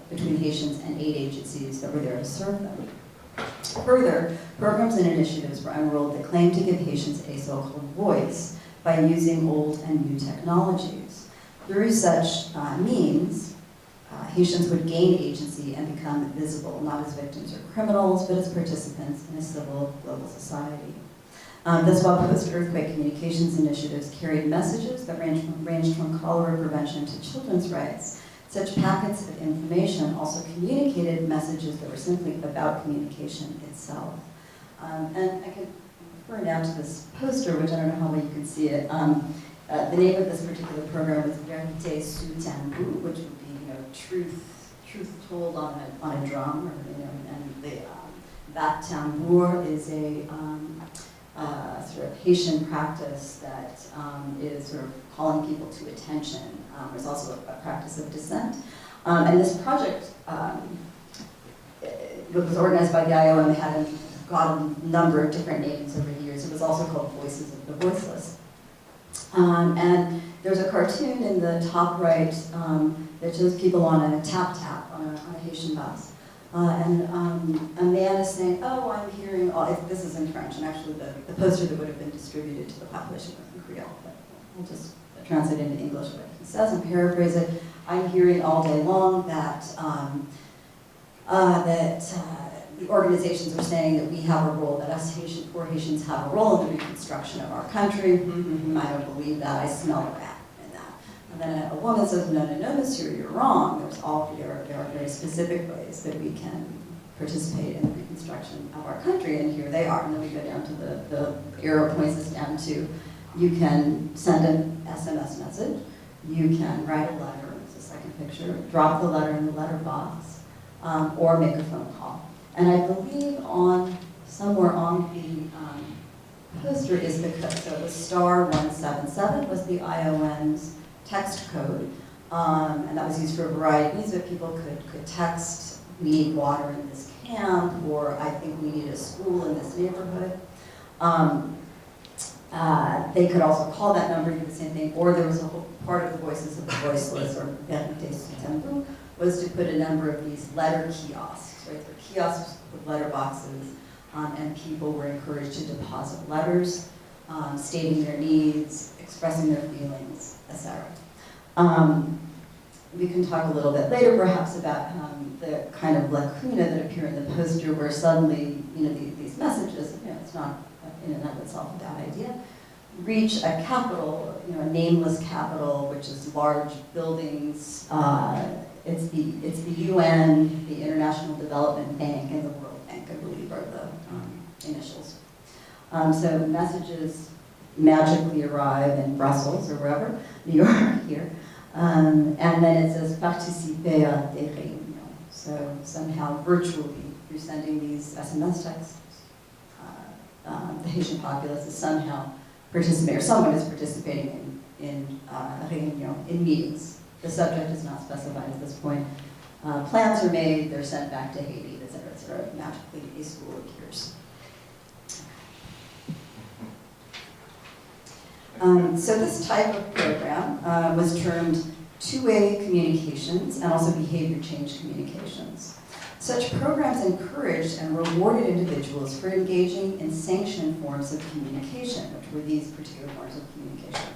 between Haitians and aid agencies that were there to serve them. Further, programs and initiatives were unrolled that claimed to give Haitians a so-called voice by using old and new technologies. Through such means, Haitians would gain agency and become visible, not as victims or criminals, but as participants in a civil global society. Thus, while post-earthquake communications initiatives carried messages that ranged from cholera prevention to children's rights, such packets of information also communicated messages that were simply about communication itself. And I could refer now to this poster, which I don't know how well you can see it. The name of this particular program was Vérité sous tambour, which would be, truth told on a drum, or, and that tambour is a sort of Haitian practice that is sort of calling people to attention. There's also a practice of dissent. And this project was organized by the IOM and had got a number of different names over the years. It was also called Voices of the Voiceless. And there's a cartoon in the top right that shows people on a tap-tap on a Haitian bus. And a man is saying, oh, I'm hearing, this is in French, and actually the poster that would have been distributed to the population was in Creole, but we'll just translate it into English what he says and paraphrase it. I'm hearing all day long that, the organizations are saying that we have a role, that us poor Haitians have a role in the reconstruction of our country. I don't believe that, I smell a rat in that. And then a woman says, no, monsieur, you're wrong. There are very specific ways that we can participate in the reconstruction of our country, and here they are. And then we go down to the arrow points us down to, you can send an SMS message, you can write a letter, it's the second picture, drop the letter in the letter box, or make a phone call. And I believe somewhere on the poster is the code. So it was *177 was the IOM's text code, and that was used for a variety of means that people could text, we need water in this camp, or I think we need a school in this neighborhood. They could also call that number, do the same thing, or there was a whole part of the Voices of the Voiceless, or Vérité sous tambour, was to put a number of these letter kiosks, right? They're kiosks with letter boxes, and people were encouraged to deposit letters, stating their needs, expressing their feelings, etc. We can talk a little bit later, perhaps, about the kind of lacuna that appear in the poster, where suddenly, these messages, it's not in and of itself a bad idea, reach a capital, a nameless capital, which is large buildings. It's the UN, the International Development Bank, and the World Bank, I believe, are the initials. So messages magically arrive in Brussels or wherever, New York here, and then it says participer à des réunions. So somehow virtually, you're sending these SMS texts. The Haitian populace is somehow participating, or someone is participating in réunion, in meetings. The subject is not specified at this point. Plans are made, they're sent back to Haiti, et cetera, et cetera. Magically, a school appears. So this type of program was termed two-way communications, and also behavior change communications. Such programs encouraged and rewarded individuals for engaging in sanctioned forms of communication, which were these particular forms of communication.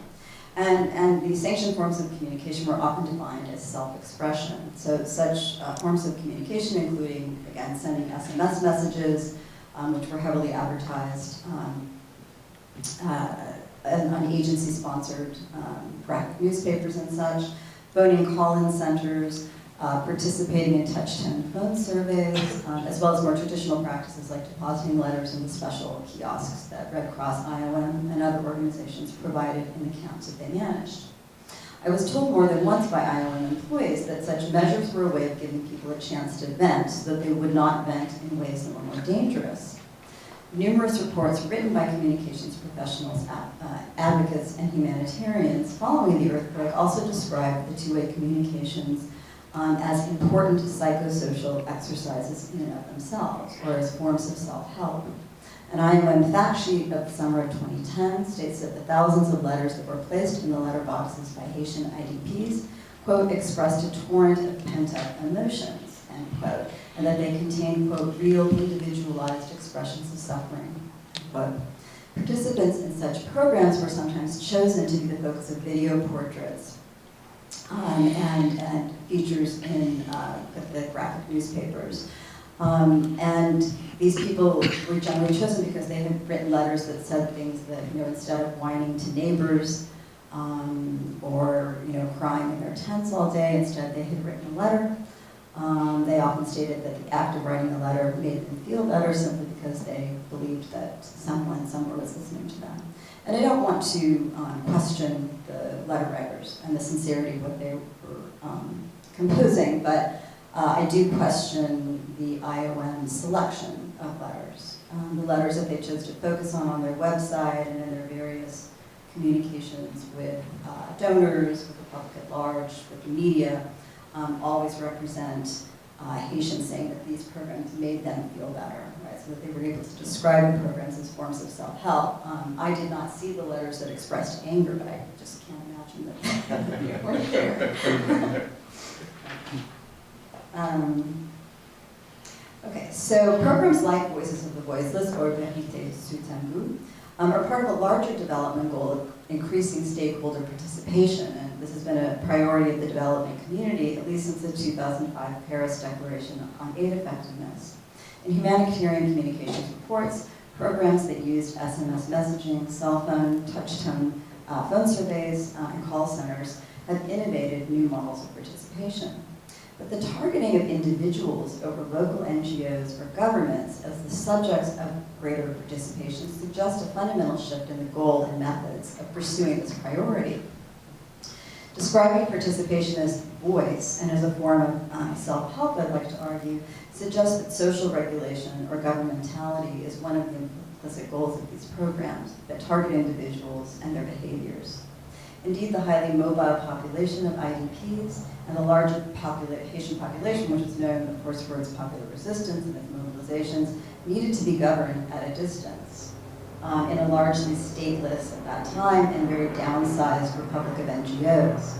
And these sanctioned forms of communication were often defined as self-expression. So such forms of communication including, again, sending SMS messages, which were heavily advertised, on agency-sponsored graphic newspapers and such, voting call-in centers, participating in touch-tone phone surveys, as well as more traditional practices like depositing letters in the special kiosks that Red Cross, IOM, and other organizations provided in the camps that they managed. I was told more than once by IOM employees that such measures were a way of giving people a chance to vent so that they would not vent in ways that were more dangerous. Numerous reports written by communications professionals, advocates, and humanitarians following the earthquake also described the two-way communications as important psychosocial exercises in and of themselves, or as forms of self-help. An IOM fact sheet of the summer of 2010 states that the thousands of letters that were placed in the letterboxes by Haitian IDPs, quote, expressed a torrent of pent-up emotions, end quote, and that they contained, quote, real individualized expressions of suffering, end quote. Participants in such programs were sometimes chosen to be the focus of video portraits and features in the graphic newspapers. And these people were generally chosen because they had written letters that said things that, instead of whining to neighbors or, crying in their tents all day, instead they had written a letter. They often stated that the act of writing a letter made them feel better simply because they believed that someone somewhere was listening to them. And I don't want to question the letter writers and the sincerity of what they were composing, but I do question the IOM selection of letters. The letters that they chose to focus on their website and in their various communications with donors, with the public at large, with the media, always represent Haitians saying that these programs made them feel better, right? So that they were able to describe the programs as forms of self-help. I did not see the letters that expressed anger, but I just can't imagine that they weren't there. Okay, so programs like Voices of the Voiceless, or Vérité sous Tangu, are part of a larger development goal of increasing stakeholder participation, and this has been a priority of the development community, at least since the 2005 Paris Declaration on Aid Effectiveness. In humanitarian communications reports, programs that used SMS messaging, cell phone, touch-tone phone surveys, and call centers have innovated new models of participation. But the targeting of individuals over local NGOs or governments as the subjects of greater participation suggests a fundamental shift in the goal and methods of pursuing this priority. Describing participation as voice and as a form of self-help, I'd like to argue, suggests that social regulation or governmentality is one of the implicit goals of these programs that target individuals and their behaviors. Indeed, the highly mobile population of IDPs and the larger Haitian population, which is known, of course, for its popular resistance and its mobilizations, needed to be governed at a distance in a largely stateless, at that time, and very downsized republic of NGOs.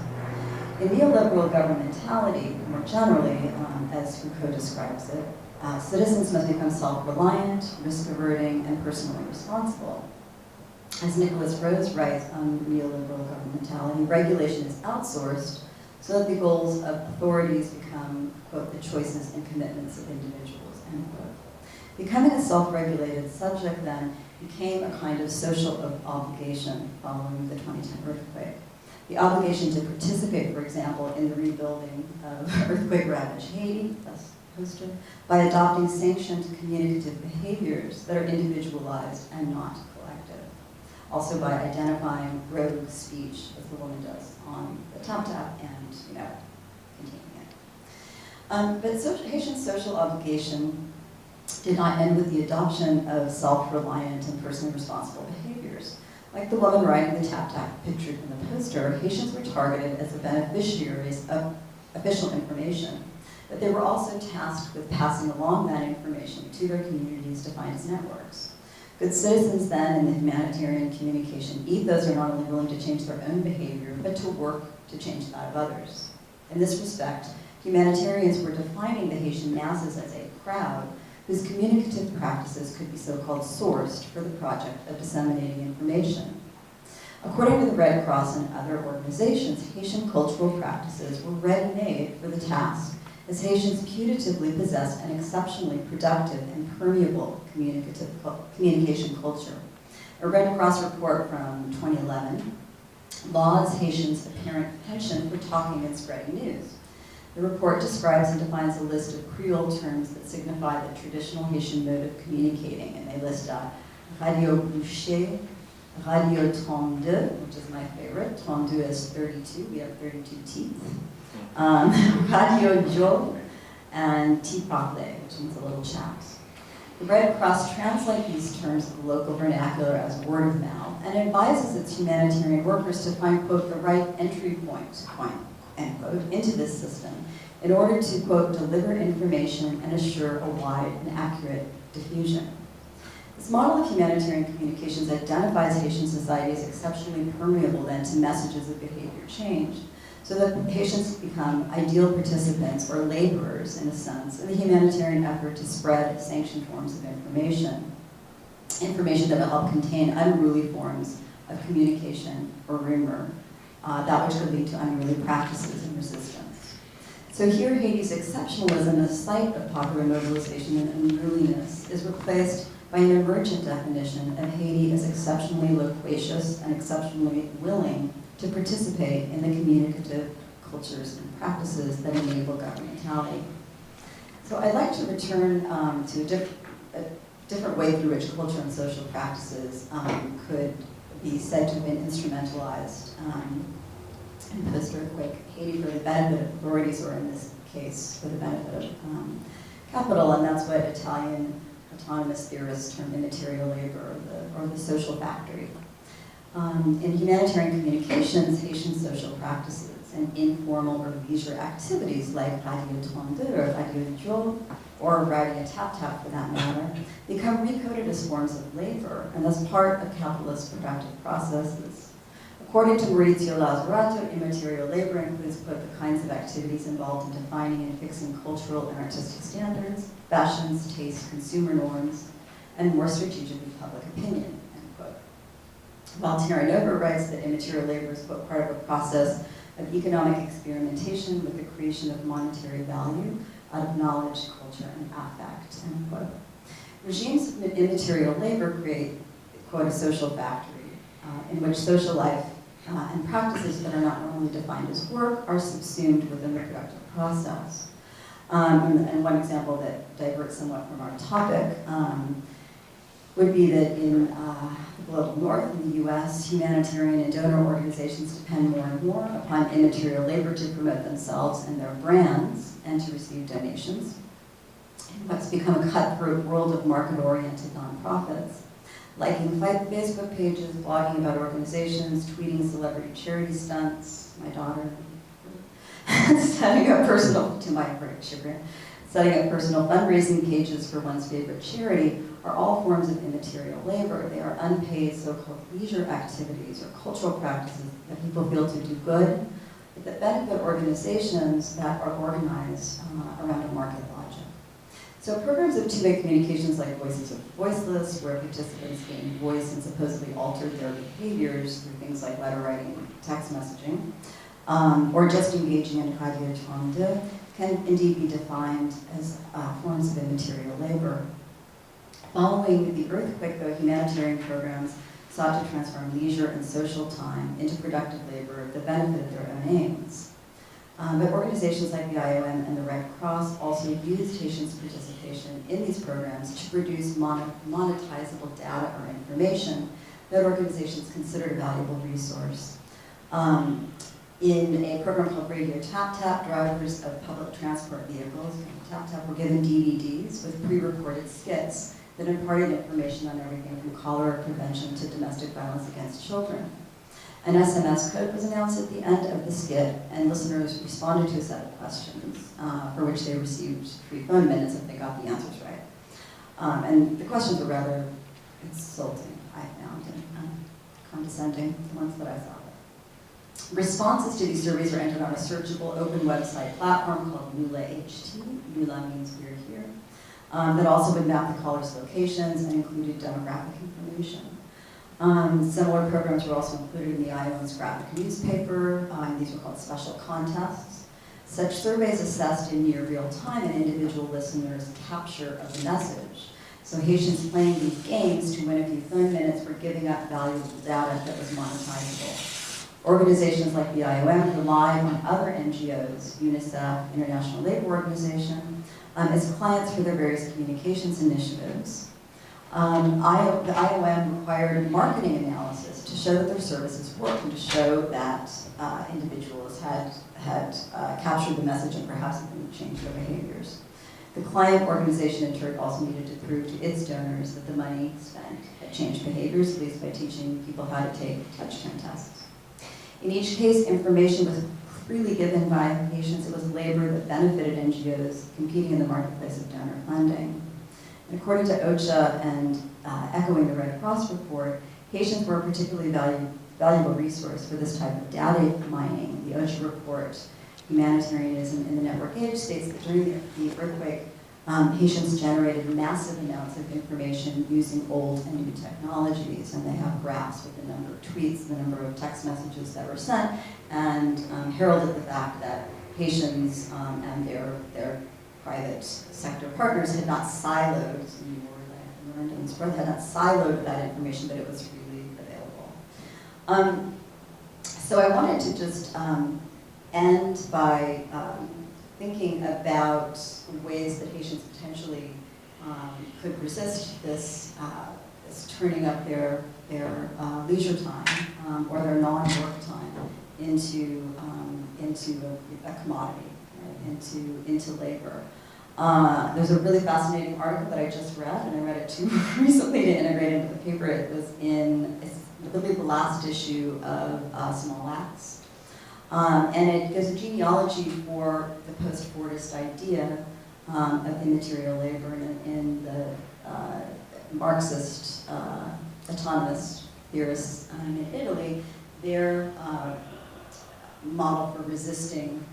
In neoliberal governmentality, more generally, as Foucault describes it, citizens must become self-reliant, risk-averting, and personally responsible. As Nicholas Rose writes on neoliberal governmentality, regulation is outsourced so that the goals of authorities become, quote, the choices and commitments of individuals, end quote. Becoming a self-regulated subject then became a kind of social obligation following the 2010 earthquake. The obligation to participate, for example, in the rebuilding of earthquake-ravaged Haiti, thus hosted, by adopting sanctioned communicative behaviors that are individualized and not collective. Also by identifying rogue speech, as the woman does on the tap-tap, and, containing it. But Haitian social obligation did not end with the adoption of self-reliant and personally responsible behaviors. Like the woman writing the tap-tap pictured in the poster, Haitians were targeted as the beneficiaries of official information, but they were also tasked with passing along that information to their communities defined as networks. Good citizens then in the humanitarian communication ethos are not only willing to change their own behavior, but to work to change that of others. In this respect, humanitarians were defining the Haitian masses as a crowd whose communicative practices could be so-called sourced for the project of disseminating information. According to the Red Cross and other organizations, Haitian cultural practices were ready-made for the task, as Haitians putatively possessed an exceptionally productive and permeable communication culture. A Red Cross report from 2011 lauds Haitians' apparent penchant for talking and spreading news. The report describes and defines a list of Creole terms that signify the traditional Haitian mode of communicating, and they list radio bouché, radio 32, which is my favorite. 32 is 32, we have 32 teeth. Radio jo, and ti parle, which means a little chat. The Red Cross translates these terms of the local vernacular as word of mouth and advises its humanitarian workers to find, quote, the right entry point, end quote, into this system in order to, quote, deliver information and assure a wide and accurate diffusion. This model of humanitarian communications identifies Haitian society as exceptionally permeable then to messages of behavior change, so that Haitians become ideal participants or laborers, in a sense, in the humanitarian effort to spread sanctioned forms of information that will help contain unruly forms of communication or rumor, that which could lead to unruly practices and resistance. So here, Haiti's exceptionalism, the site of popular mobilization and unruliness, is replaced by an emergent definition of Haiti as exceptionally loquacious and exceptionally willing to participate in the communicative cultures and practices that enable governmentality. So I'd like to return to a different way through which culture and social practices could be said to have been instrumentalized in post-earthquake Haiti for the benefit of authorities, or in this case, for the benefit of capital, and that's what Italian autonomous theorists term immaterial labor, or the social factory. In humanitarian communications, Haitian social practices and informal or leisure activities like radio 32 or radio jo, or radio tap-tap for that matter, become recoded as forms of labor and as part of capitalist productive processes. According to Maurizio Lazzarato, immaterial labor includes both the kinds of activities involved in defining and fixing cultural and artistic standards, fashions, tastes, consumer norms, and more strategically public opinion. While Terranova writes that immaterial labor is, quote, part of a process of economic experimentation with the creation of monetary value out of knowledge, culture, and affect, end quote. Regimes of immaterial labor create, quote, a social factory in which social life and practices that are not normally defined as work are subsumed within the productive process. And one example that diverts somewhat from our topic would be that in the global north, in the US, humanitarian and donor organizations depend more and more upon immaterial labor to promote themselves and their brands and to receive donations. In what's become a cutthroat world of market-oriented nonprofits, liking Facebook pages, blogging about organizations, tweeting celebrity charity stunts, my daughter, setting up personal fundraising pages for one's favorite charity are all forms of immaterial labor. They are unpaid so-called leisure activities or cultural practices that people feel to do good, but that benefit organizations that are organized around a market logic. So programs of two-way communications like Voices of Voiceless, where participants gain voice and supposedly altered their behaviors through things like letter writing and text messaging, or just engaging in radio 32, can indeed be defined as forms of immaterial labor. Following the earthquake, though, humanitarian programs sought to transform leisure and social time into productive labor at the benefit of their own aims. But organizations like the IOM and the Red Cross also used Haitians' participation in these programs to produce monetizable data or information that organizations considered a valuable resource. In a program called Radio Tap-Tap, drivers of public transport vehicles, Tap-Tap, were given DVDs with pre-recorded skits that imparted information on everything from cholera prevention to domestic violence against children. An SMS code was announced at the end of the skit, and listeners responded to a set of questions for which they received free phone minutes if they got the answers right. And the questions were rather insulting, I found, and condescending, the ones that I saw. Responses to these surveys are entered on a searchable open website platform called Nula HT. Nula means we're here. That also would map the callers' locations and included demographic information. Similar programs were also included in the Iowans graphic newspaper. These were called special contests. Such surveys assessed in near real time an individual listener's capture of the message. So Haitians playing these games to win a few phone minutes were giving up valuable data that was monetizable. Organizations like the IOM rely on other NGOs, UNICEF, International Labor Organization, as clients for their various communications initiatives. The IOM required marketing analysis to show that their services worked and to show that individuals had captured the message and perhaps even changed their behaviors. The client organization in turn also needed to prove to its donors that the money spent had changed behaviors, at least by teaching people how to take touch-tone tests. In each case, information was freely given by Haitians. It was labor that benefited NGOs competing in the marketplace of donor funding. And according to OCHA and echoing the Red Cross report, Haitians were a particularly valuable resource for this type of data mining. The OCHA report, Humanitarianism in the Network Age, states that during the earthquake, Haitians generated massive amounts of information using old and new technologies, and they have graphs with the number of tweets, the number of text messages that were sent, and heralded the fact that Haitians and their private sector partners had not siloed, had not siloed that information, but it was freely available. So I wanted to just end by thinking about ways that Haitians potentially could resist this turning up their leisure time or their non-work time into a commodity, right? into labor. There's a really fascinating article that I just read, and I read it too recently to integrate into the paper. It was I believe, the last issue of Small Acts. And it gives a genealogy for the post-Fordist idea of immaterial labor in the Marxist autonomous theorists in Italy. Their model for resisting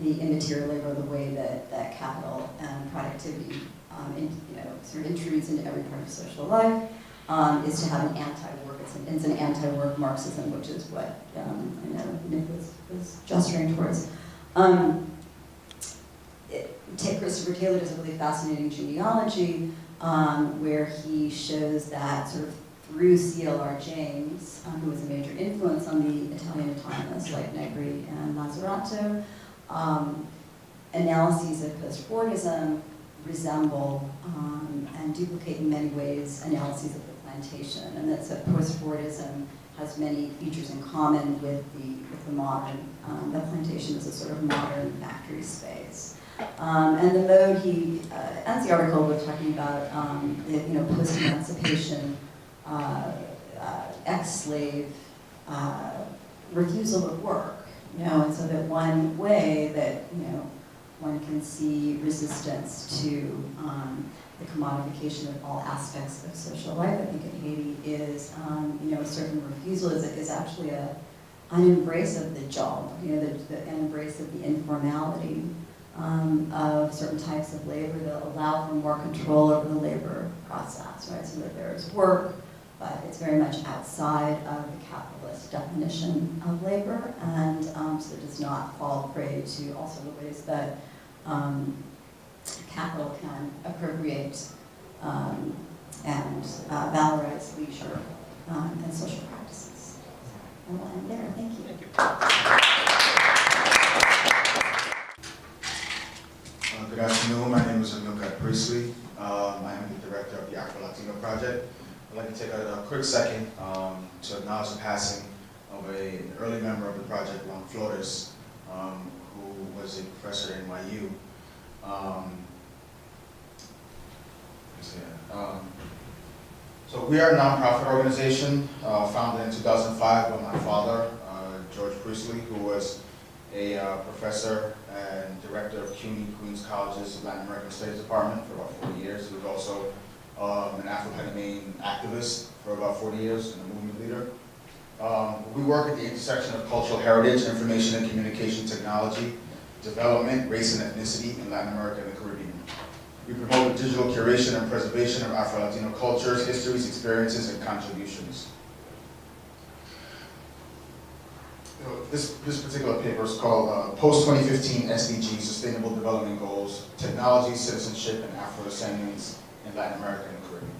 the immaterial labor, the way that capital and productivity sort of intrudes into every part of social life, is to have an anti-work. It's an anti-work Marxism, which is what I know Nick was gesturing towards. Christopher Taylor does a really fascinating genealogy where he shows that sort of through C.L.R. James, who was a major influence on the Italian autonomists like Negri and Mazzarato, analyses of post-Fordism resemble and duplicate in many ways analyses of the plantation, and that post-Fordism has many features in common with the modern. The plantation is a sort of modern factory space. And the mode he ends the article with talking about post-emancipation, ex-slave refusal of work, and so that one way that one can see resistance to the commodification of all aspects of social life, I think in Haiti, is a certain refusal is actually an embrace of the job, an embrace of the informality of certain types of labor that allow for more control over the labor process, right? So that there is work, but it's very much outside of the capitalist definition of labor, and so it does not fall prey to also the ways that capital can appropriate and valorize leisure and social practices. And we'll end there. Thank you. Thank you. Good afternoon. My name is Amilcar Priestley. I am the director of the AfroLatin project. I'd like to take a quick second to acknowledge the passing of an early member of the project, Juan Flores, who was a professor at NYU. So we are a nonprofit organization founded in 2005 by my father, George Priestley, who was a professor and director of CUNY, Queens College's Latin American Studies Department for about 40 years. He was also an Afro-Panamanian activist for about 40 years and a movement leader. We work at the intersection of cultural heritage, information and communication technology, development, race and ethnicity in Latin America and the Caribbean. We promote the digital curation and preservation of Afro-Latino cultures, histories, experiences, and contributions. This particular paper is called Post-2015 SDGs, Sustainable Development Goals, Technology, Citizenship, and Afrodescendance in Latin America and the Caribbean.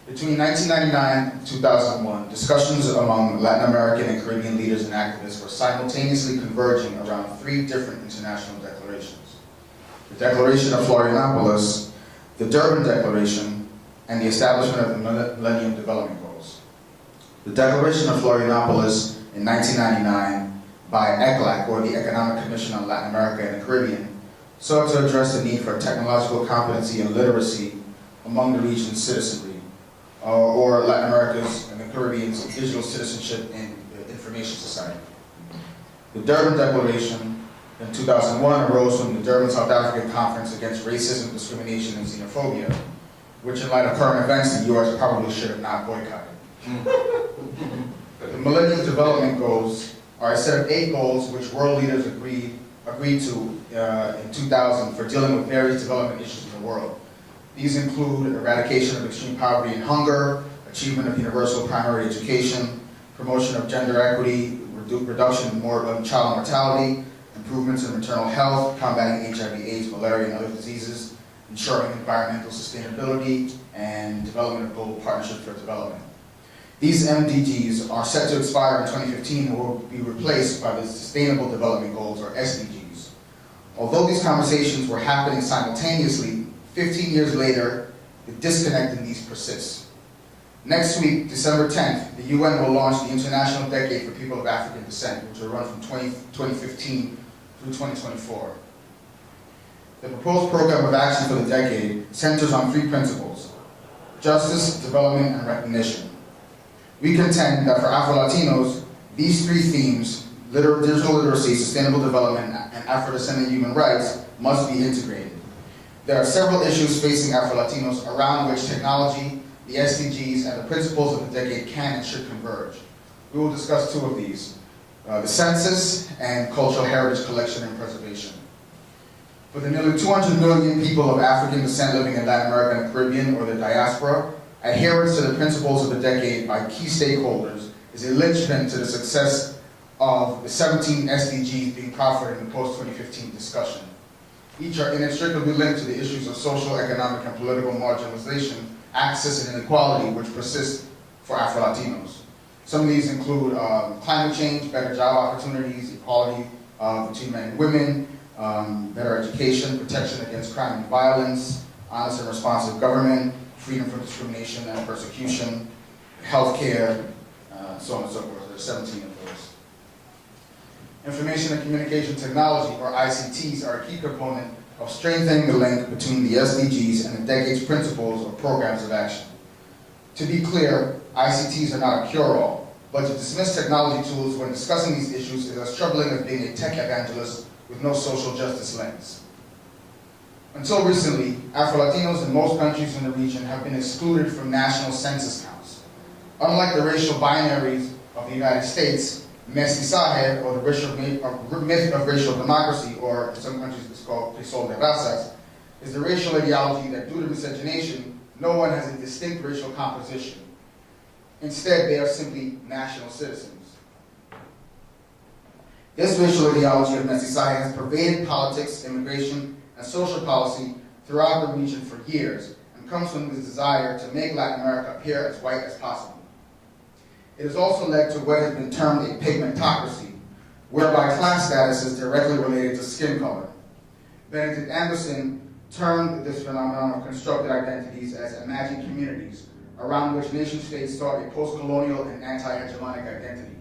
Between 1999 and 2001, discussions among Latin American and Caribbean leaders and activists were simultaneously converging around 3 different international declarations: the Declaration of Florianópolis, the Durban Declaration, and the establishment of the Millennium Development Goals. The Declaration of Florianópolis in 1999 by ECLAC, or the Economic Commission on Latin America and the Caribbean, sought to address the need for technological competency and literacy among the region's citizenry, or Latin America's and the Caribbean's digital citizenship and information society. The Durban Declaration in 2001 arose from the Durban, South African Conference Against Racism, Discrimination, and Xenophobia, which in light of current events, the US probably should have not boycotted. The Millennium Development Goals are a set of 8 goals which world leaders agreed to in 2000 for dealing with various development issues in the world. These include eradication of extreme poverty and hunger, achievement of universal primary education, promotion of gender equity, reduction in child mortality, improvements in maternal health, combating HIV/AIDS, malaria, and other diseases, ensuring environmental sustainability, and development of global partnership for development. These MDGs are set to expire in 2015 and will be replaced by the Sustainable Development Goals, or SDGs. Although these conversations were happening simultaneously, 15 years later, the disconnect in these persists. Next week, December 10th, the UN will launch the International Decade for People of African Descent, which will run from 2015 through 2024. The proposed program of action for the decade centers on 3 principles: justice, development, and recognition. We contend that for Afro-Latinos, these 3 themes, digital literacy, sustainable development, and Afro-descendant human rights, must be integrated. There are several issues facing Afro-Latinos around which technology, the SDGs, and the principles of the decade can and should converge. We will discuss 2 of these, the census and cultural heritage collection and preservation. For the nearly 200 million people of African descent living in Latin America and the Caribbean, or the diaspora, adherence to the principles of the decade by key stakeholders is a linchpin to the success of the 17 SDGs being proffered in the post-2015 discussion. Each are inextricably linked to the issues of social, economic, and political marginalization, access, and inequality which persist for Afro-Latinos. Some of these include climate change, better job opportunities, equality between men and women, better education, protection against crime and violence, honest and responsive government, freedom from discrimination and persecution, healthcare, so on and so forth. There's 17 of those. Information and communication technology, or ICTs, are a key component of strengthening the link between the SDGs and the decade's principles or programs of action. To be clear, ICTs are not a cure-all, but to dismiss technology tools when discussing these issues is as troubling as being a tech evangelist with no social justice lens. Until recently, Afro-Latinos in most countries in the region have been excluded from national census counts. Unlike the racial binaries of the United States, mestizaje, or the myth of racial democracy, or in some countries it's called Priestley de razas, is the racial ideology that due to miscegenation, no one has a distinct racial composition. Instead, they are simply national citizens. This racial ideology of mestizaje has pervaded politics, immigration, and social policy throughout the region for years, and comes from the desire to make Latin America appear as white as possible. It has also led to what has been termed a pigmentocracy, whereby class status is directly related to skin color. Benedict Anderson termed this phenomenon of constructed identities as imagined communities, around which nation-states sought a post-colonial and anti-hegemonic identity.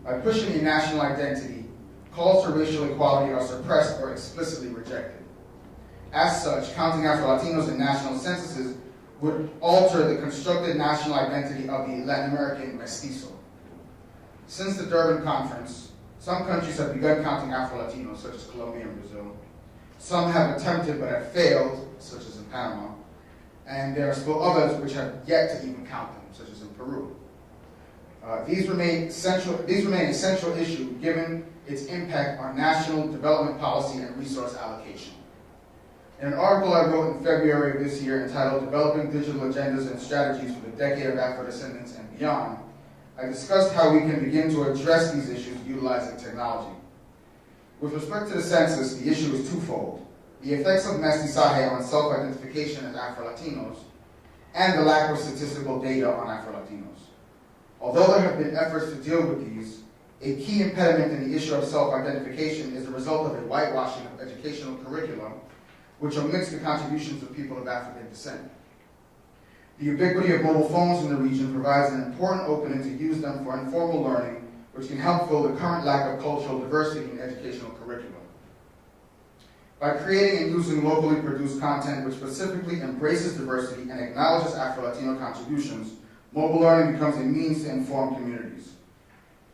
By pushing a national identity, calls for racial equality are suppressed or explicitly rejected. As such, counting Afro-Latinos in national censuses would alter the constructed national identity of the Latin American mestizo. Since the Durban Conference, some countries have begun counting Afro-Latinos, such as Colombia and Brazil. Some have attempted but have failed, such as in Panama. and there are still others which have yet to even count them, such as in Peru. These remain a central issue given its impact on national development policy and resource allocation. In an article I wrote in February of this year entitled Developing Digital Agendas and Strategies for the Decade of Afrodescendance and Beyond, I discussed how we can begin to address these issues utilizing technology. With respect to the census, the issue is twofold: the effects of mestizaje on self-identification as Afro-Latinos, and the lack of statistical data on Afro-Latinos. Although there have been efforts to deal with these, a key impediment in the issue of self-identification is the result of a whitewashing of educational curriculum which omits the contributions of people of African descent. The ubiquity of mobile phones in the region provides an important opening to use them for informal learning, which can help fill the current lack of cultural diversity in educational curriculum. By creating and using locally produced content which specifically embraces diversity and acknowledges Afro-Latino contributions, mobile learning becomes a means to inform communities.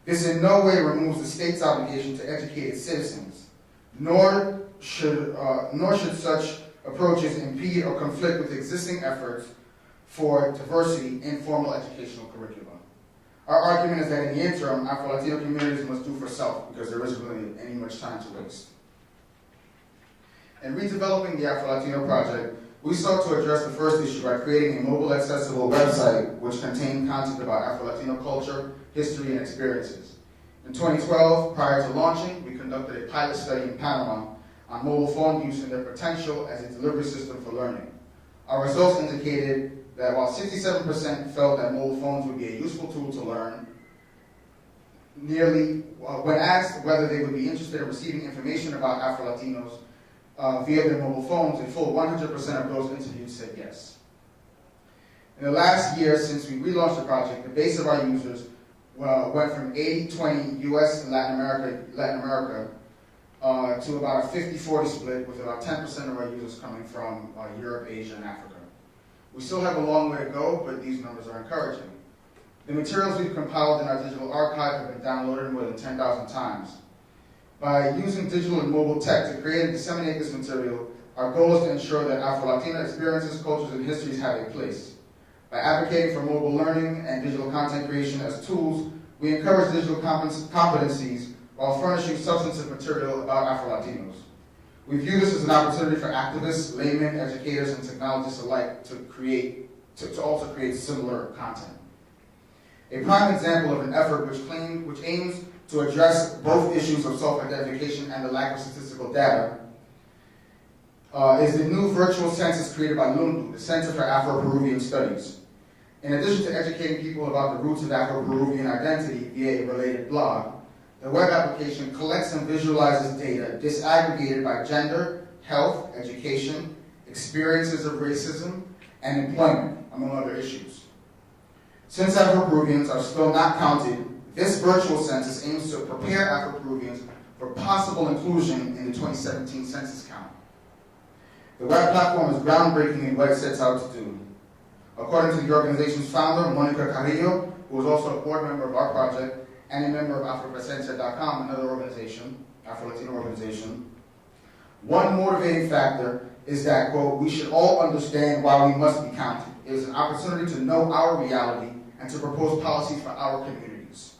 This in no way removes the state's obligation to educate its citizens, nor should such approaches impede or conflict with existing efforts for diversity in formal educational curricula. Our argument is that in the interim, Afro-Latino communities must do for self because there isn't really any much time to waste. In redeveloping the Afro-Latino project, we sought to address the first issue by creating a mobile accessible website which contained content about Afro-Latino culture, history, and experiences. In 2012, prior to launching, we conducted a pilot study in Panama on mobile phone use and their potential as a delivery system for learning. Our results indicated that while 67% felt that mobile phones would be a useful tool to learn, when asked whether they would be interested in receiving information about Afro-Latinos via their mobile phones, a full 100% of those interviewed said yes. In the last year since we relaunched the project, the base of our users went from 80-20 US and Latin America to about a 50-40 split, with about 10% of our users coming from Europe, Asia, and Africa. We still have a long way to go, but these numbers are encouraging. The materials we've compiled in our digital archive have been downloaded more than 10,000 times. By using digital and mobile tech to create and disseminate this material, our goal is to ensure that Afro-Latina experiences, cultures, and histories have a place. By advocating for mobile learning and digital content creation as tools, we encourage digital competencies while furnishing substantive material about Afro-Latinos. We view this as an opportunity for activists, laymen, educators, and technologists alike to also create similar content. A prime example of an effort which aims to address both issues of self-identification and the lack of statistical data is the new virtual census created by LUNDU, the Center for Afro-Peruvian Studies. In addition to educating people about the roots of Afro-Peruvian identity via a related blog, the web application collects and visualizes data disaggregated by gender, health, education, experiences of racism, and employment, among other issues. Since Afro-Peruvians are still not counted, this virtual census aims to prepare Afro-Peruvians for possible inclusion in the 2017 census count. The web platform is groundbreaking in what it sets out to do. According to the organization's founder, Monica Carrillo, who is also a board member of our project and a member of Afrodescendance.com, another organization, Afro-Latino organization, one motivating factor is that, quote, we should all understand why we must be counted. It is an opportunity to know our reality and to propose policies for our communities.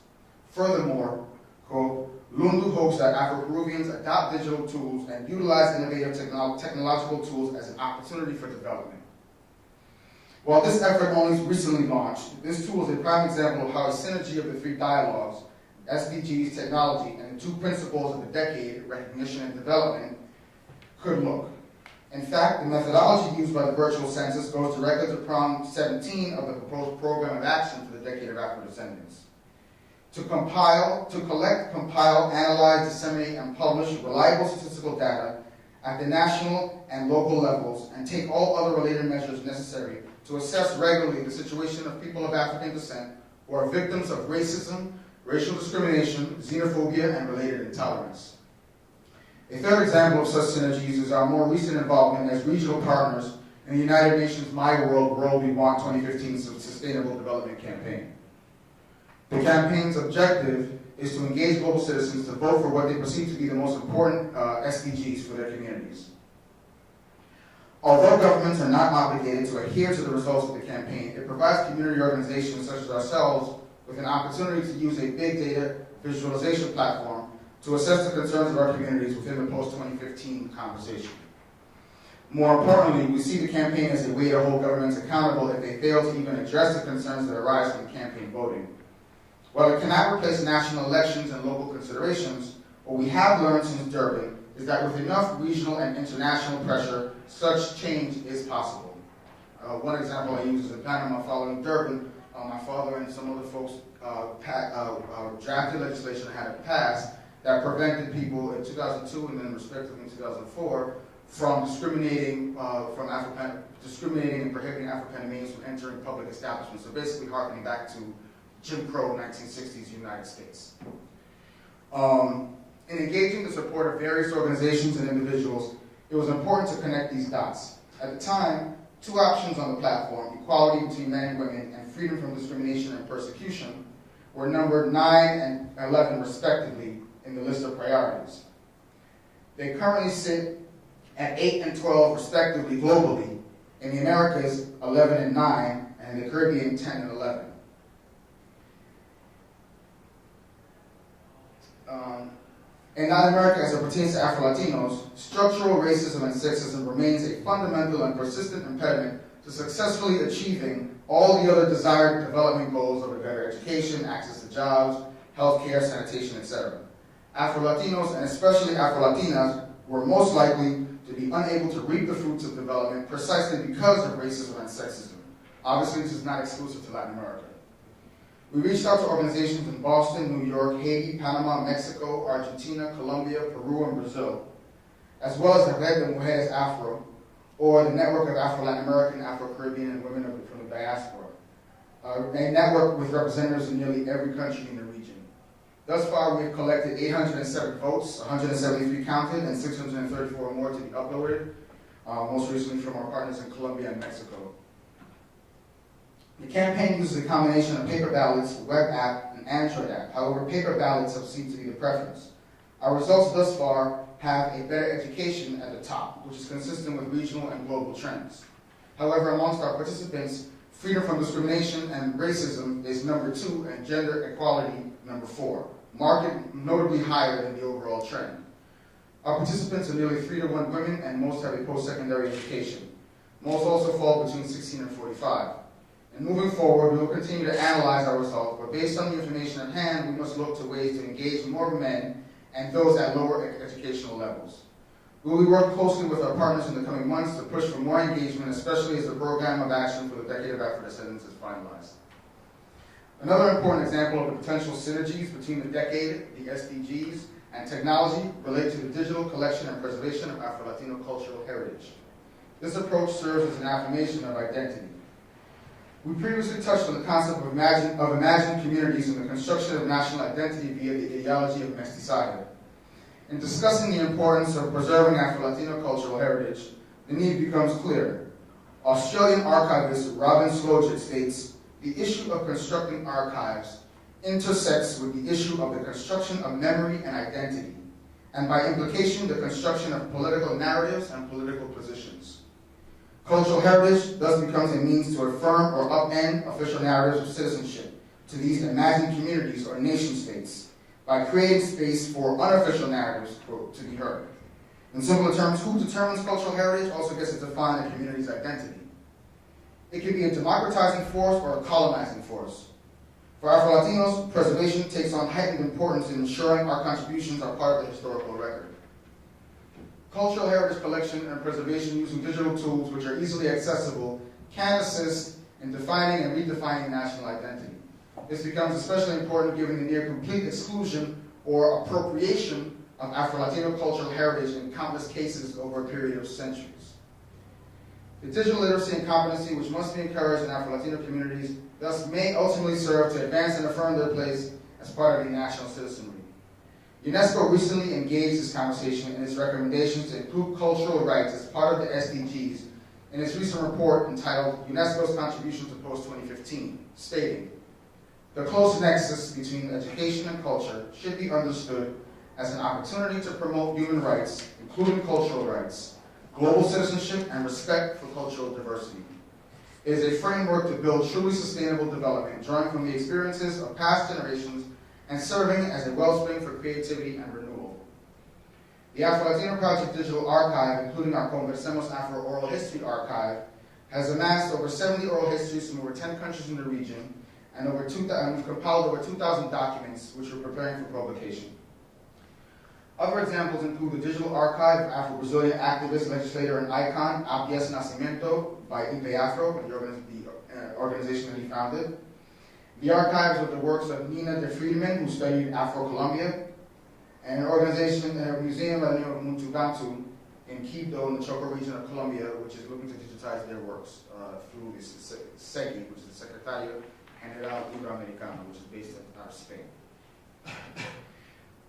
Furthermore, quote, Lundu hopes that Afro-Peruvians adopt digital tools and utilize innovative technological tools as an opportunity for development. While this effort only recently launched, this tool is a prime example of how a synergy of the three dialogues, SDGs, technology, and the two principles of the decade, recognition and development, could look. In fact, the methodology used by the virtual census goes directly to prong 17 of the proposed program of action for the decade of Afrodescendance. To collect, compile, analyze, disseminate, and publish reliable statistical data at the national and local levels, and take all other related measures necessary to assess regularly the situation of people of African descent who are victims of racism, racial discrimination, xenophobia, and related intolerance. A third example of such synergies is our more recent involvement as regional partners in the United Nations My World, World We Want 2015 Sustainable Development Campaign. The campaign's objective is to engage global citizens to vote for what they perceive to be the most important SDGs for their communities. Although governments are not obligated to adhere to the results of the campaign, it provides community organizations such as ourselves with an opportunity to use a big data visualization platform to assess the concerns of our communities within the post-2015 conversation. More importantly, we see the campaign as a way to hold governments accountable if they fail to even address the concerns that arise from campaign voting. While it cannot replace national elections and local considerations, what we have learned since Durban is that with enough regional and international pressure, such change is possible. One example I use is in Panama following Durban. My father and some other folks drafted legislation that had passed that prevented people in 2002 and then respectively in 2004 from discriminating and prohibiting Afro-Panameans from entering public establishments. So basically harkening back to Jim Crow 1960s United States. In engaging the support of various organizations and individuals, it was important to connect these dots. At the time, two options on the platform, equality between men and women and freedom from discrimination and persecution, were numbered 9 and 11 respectively in the list of priorities. They currently sit at 8 and 12 respectively globally, in the Americas 11 and 9, and in the Caribbean 10 and 11. In Latin America, as it pertains to Afro-Latinos, structural racism and sexism remains a fundamental and persistent impediment to successfully achieving all the other desired development goals of a better education, access to jobs, healthcare, sanitation, etc. Afro-Latinos, and especially Afro-Latinas, were most likely to be unable to reap the fruits of development precisely because of racism and sexism. Obviously, this is not exclusive to Latin America. We reached out to organizations in Boston, New York, Haiti, Panama, Mexico, Argentina, Colombia, Peru, and Brazil, as well as the Red de Mujeres Afro, or the Network of Afro-Latin American, Afro-Caribbean, and Women from the Diaspora, a network with representatives in nearly every country in the region. Thus far, we have collected 807 votes, 173 counted, and 634 more to be uploaded, most recently from our partners in Colombia and Mexico. The campaign uses a combination of paper ballots, web app, and Android app. However, paper ballots have seemed to be the preference. Our results thus far have a better education at the top, which is consistent with regional and global trends. However, amongst our participants, freedom from discrimination and racism is number 2, and gender equality number 4, marked notably higher than the overall trend. Our participants are nearly 3 to 1 women, and most have a post-secondary education. Most also fall between 16 and 45. And moving forward, we will continue to analyze our results, but based on the information at hand, we must look to ways to engage more men and those at lower educational levels. We will work closely with our partners in the coming months to push for more engagement, especially as the program of action for the Decade of Afrodescendance is finalized. Another important example of the potential synergies between the decade, the SDGs, and technology relate to the digital collection and preservation of Afro-Latino cultural heritage. This approach serves as an affirmation of identity. We previously touched on the concept of imagined communities and the construction of national identity via the ideology of mestizaje. In discussing the importance of preserving Afro-Latino cultural heritage, the need becomes clear. Australian archivist Robin Slojit states, "The issue of constructing archives intersects with the issue of the construction of memory and identity, and by implication, the construction of political narratives and political positions. Cultural heritage thus becomes a means to affirm or upend official narratives of citizenship to these imagined communities or nation states by creating space for unofficial narratives to be heard. In simpler terms, who determines cultural heritage also gets to define a community's identity. It can be a democratizing force or a colonizing force. For Afro-Latinos, preservation takes on heightened importance in ensuring our contributions are part of the historical record. Cultural heritage collection and preservation using digital tools which are easily accessible can assist in defining and redefining national identity. This becomes especially important given the near complete exclusion or appropriation of Afro-Latino cultural heritage in countless cases over a period of centuries. The digital literacy and competency which must be encouraged in Afro-Latino communities thus may ultimately serve to advance and affirm their place as part of the national citizenry. UNESCO recently engaged this conversation in its recommendations to include cultural rights as part of the SDGs in its recent report entitled UNESCO's Contribution to Post-2015, stating, "The close nexus between education and culture should be understood as an opportunity to promote human rights, including cultural rights, global citizenship, and respect for cultural diversity. It is a framework to build truly sustainable development, drawing from the experiences of past generations and serving as a wellspring for creativity and renewal. The AfroLatin Project Digital Archive, including our Conversemos Afro Oral History Archive, has amassed over 70 oral histories from over 10 countries in the region, and we've compiled over 2,000 documents which we're preparing for publication. Other examples include the Digital Archive of Afro-Brazilian activist, legislator, and icon, Abdias Nascimento, by Ipe Afro, the organization that he founded. The archives of the works of Nina de Friedman, who studied Afro-Colombia, and a museum by the name of Muntubantu in Quibdó, in the Choco region of Colombia, which is looking to digitize their works through the SEGI, which is the Secretario General Iberoamericano, which is based out of Spain.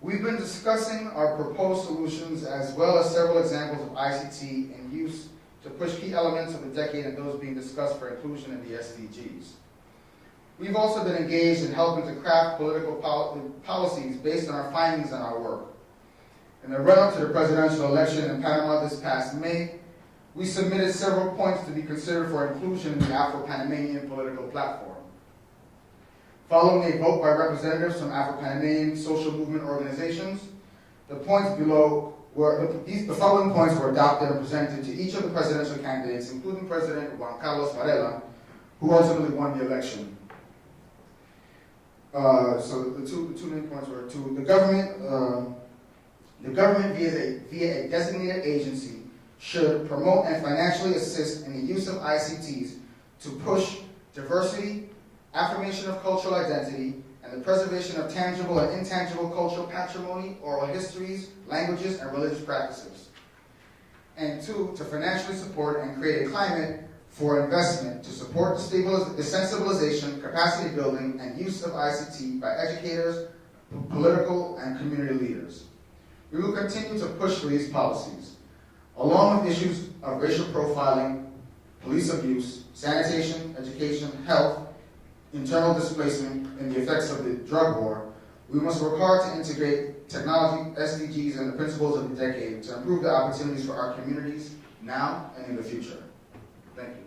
We've been discussing our proposed solutions as well as several examples of ICT in use to push key elements of the decade and those being discussed for inclusion in the SDGs. We've also been engaged in helping to craft political policies based on our findings and our work. In the run-up to the presidential election in Panama this past May, we submitted several points to be considered for inclusion in the Afro-Panamanian political platform. Following a vote by representatives from Afro-Panamanian social movement organizations, the following points were adopted and presented to each of the presidential candidates, including President Juan Carlos Varela, who ultimately won the election. So the two main points were to the government via a designated agency should promote and financially assist in the use of ICTs to push diversity, affirmation of cultural identity, and the preservation of tangible and intangible cultural patrimony, oral histories, languages, and religious practices. And two, to financially support and create a climate for investment to support the sensibilization, capacity building, and use of ICT by educators, political, and community leaders. We will continue to push for these policies, along with issues of racial profiling, police abuse, sanitation, education, health, internal displacement, and the effects of the drug war. We must work hard to integrate technology, SDGs, and the principles of the decade to improve the opportunities for our communities now and in the future. Thank you.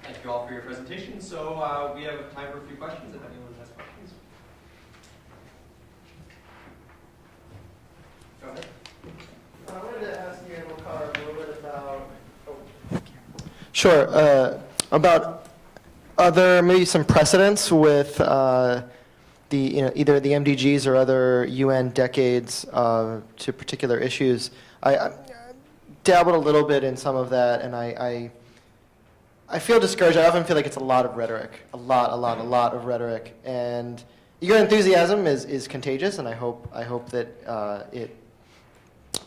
Thank you all for your presentation. So we have time for a few questions if anyone has questions. Go ahead. I wanted to ask you, Amilcar, a little bit about... Sure. About other, maybe some precedents with either the MDGs or other UN decades to particular issues. I dabbled a little bit in some of that, and I feel discouraged. I often feel like it's a lot of rhetoric, a lot of rhetoric, and your enthusiasm is contagious, and I hope that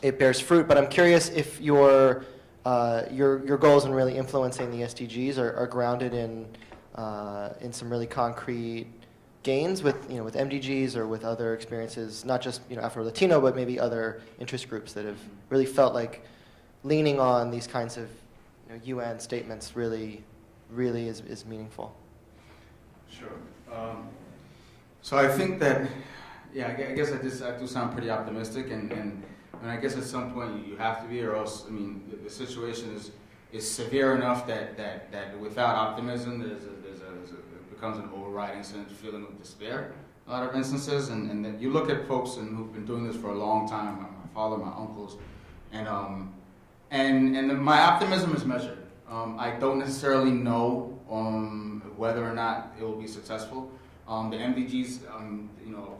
it bears fruit. But I'm curious if your goals in really influencing the SDGs are grounded in some really concrete gains with MDGs or with other experiences, not just Afro-Latino, but maybe other interest groups that have really felt like leaning on these kinds of UN statements really is meaningful. Sure. So I think that, I guess I do sound pretty optimistic, and I guess at some point you have to be, or else, the situation is severe enough that without optimism, it becomes an overriding sense feeling of despair. A lot of instances, and then you look at folks who've been doing this for a long time, my father, my uncles, and my optimism is measured. I don't necessarily know whether or not it will be successful. The MDGs,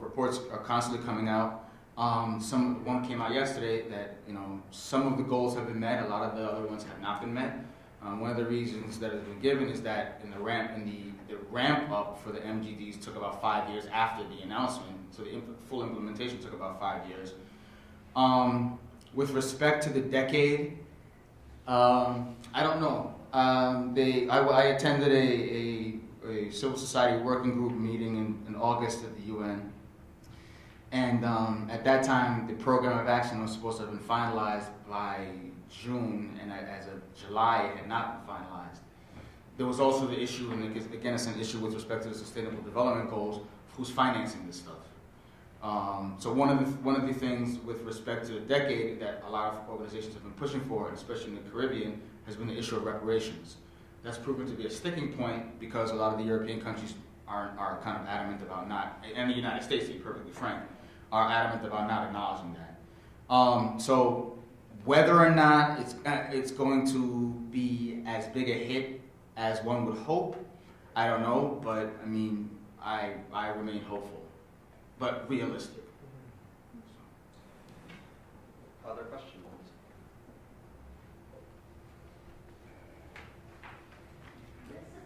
reports are constantly coming out. One came out yesterday that some of the goals have been met, a lot of the other ones have not been met. One of the reasons that has been given is that the ramp up for the MDGs took about 5 years after the announcement, so the full implementation took about 5 years. With respect to the decade, I don't know. I attended a civil society working group meeting in August at the UN. And at that time, the program of action was supposed to have been finalized by June, and as of July, it had not been finalized. There was also the issue, and again, it's an issue with respect to the Sustainable Development Goals, who's financing this stuff. So one of the things with respect to the decade that a lot of organizations have been pushing for, especially in the Caribbean, has been the issue of reparations. That's proven to be a sticking point because a lot of the European countries are kind of adamant about not, and the United States, to be perfectly frank, are adamant about not acknowledging that. So whether or not it's going to be as big a hit as one would hope, I don't know, but I mean, I remain hopeful, but realistic. Other questions?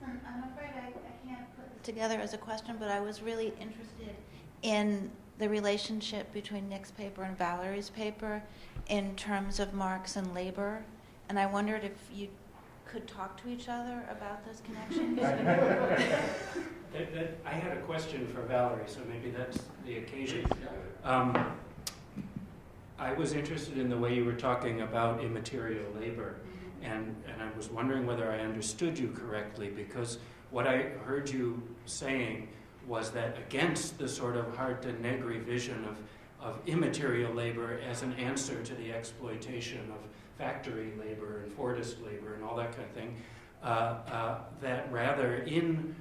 I'm afraid I can't put this together as a question, but I was really interested in the relationship between Nick's paper and Valerie's paper in terms of Marx and labor, and I wondered if you could talk to each other about those connections. I had a question for Valerie, so maybe that's the occasion. I was interested in the way you were talking about immaterial labor, and I was wondering whether I understood you correctly, because what I heard you saying was that against the sort of Harte Negri vision of immaterial labor as an answer to the exploitation of factory labor and forest labor and all that kind of thing, that rather in,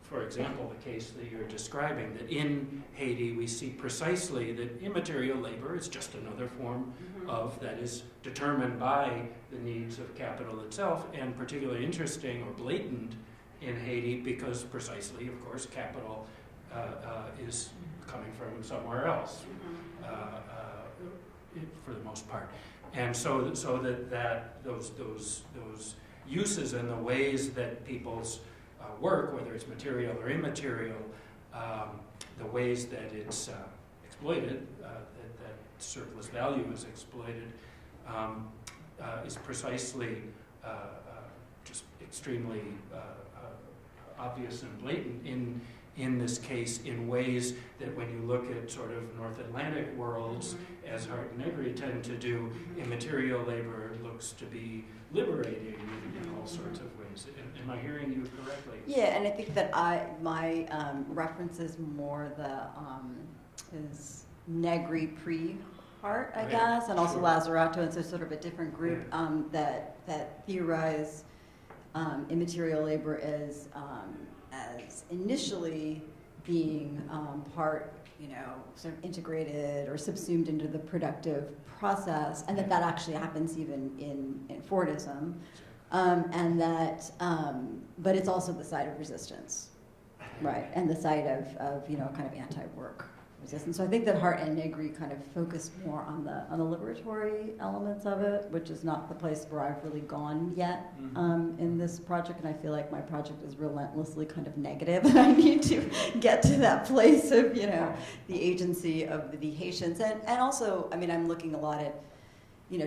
for example, the case that you're describing, that in Haiti we see precisely that immaterial labor is just another form of, that is determined by the needs of capital itself, and particularly interesting or blatant in Haiti because precisely, of course, capital is coming from somewhere else for the most part. And so that those uses and the ways that people's work, whether it's material or immaterial, the ways that it's exploited, that surplus value is exploited, is precisely just extremely obvious and blatant in this case, in ways that when you look at sort of North Atlantic worlds, as Harte and Negri tend to do, immaterial labor looks to be liberating in all sorts of ways. Am I hearing you correctly? Yeah, and I think that my reference is more is Negri pre-Harte, I guess, and also Lazzarato, and so sort of a different group that theorize immaterial labor as initially being part, sort of integrated or subsumed into the productive process, and that actually happens even in Fordism, and that, but it's also the side of resistance, right, and the side of kind of anti-work resistance. So I think that Harte and Negri kind of focused more on the liberatory elements of it, which is not the place where I've really gone yet in this project, and I feel like my project is relentlessly kind of negative, and I need to get to that place of the agency of the Haitians, and also, I mean, I'm looking a lot at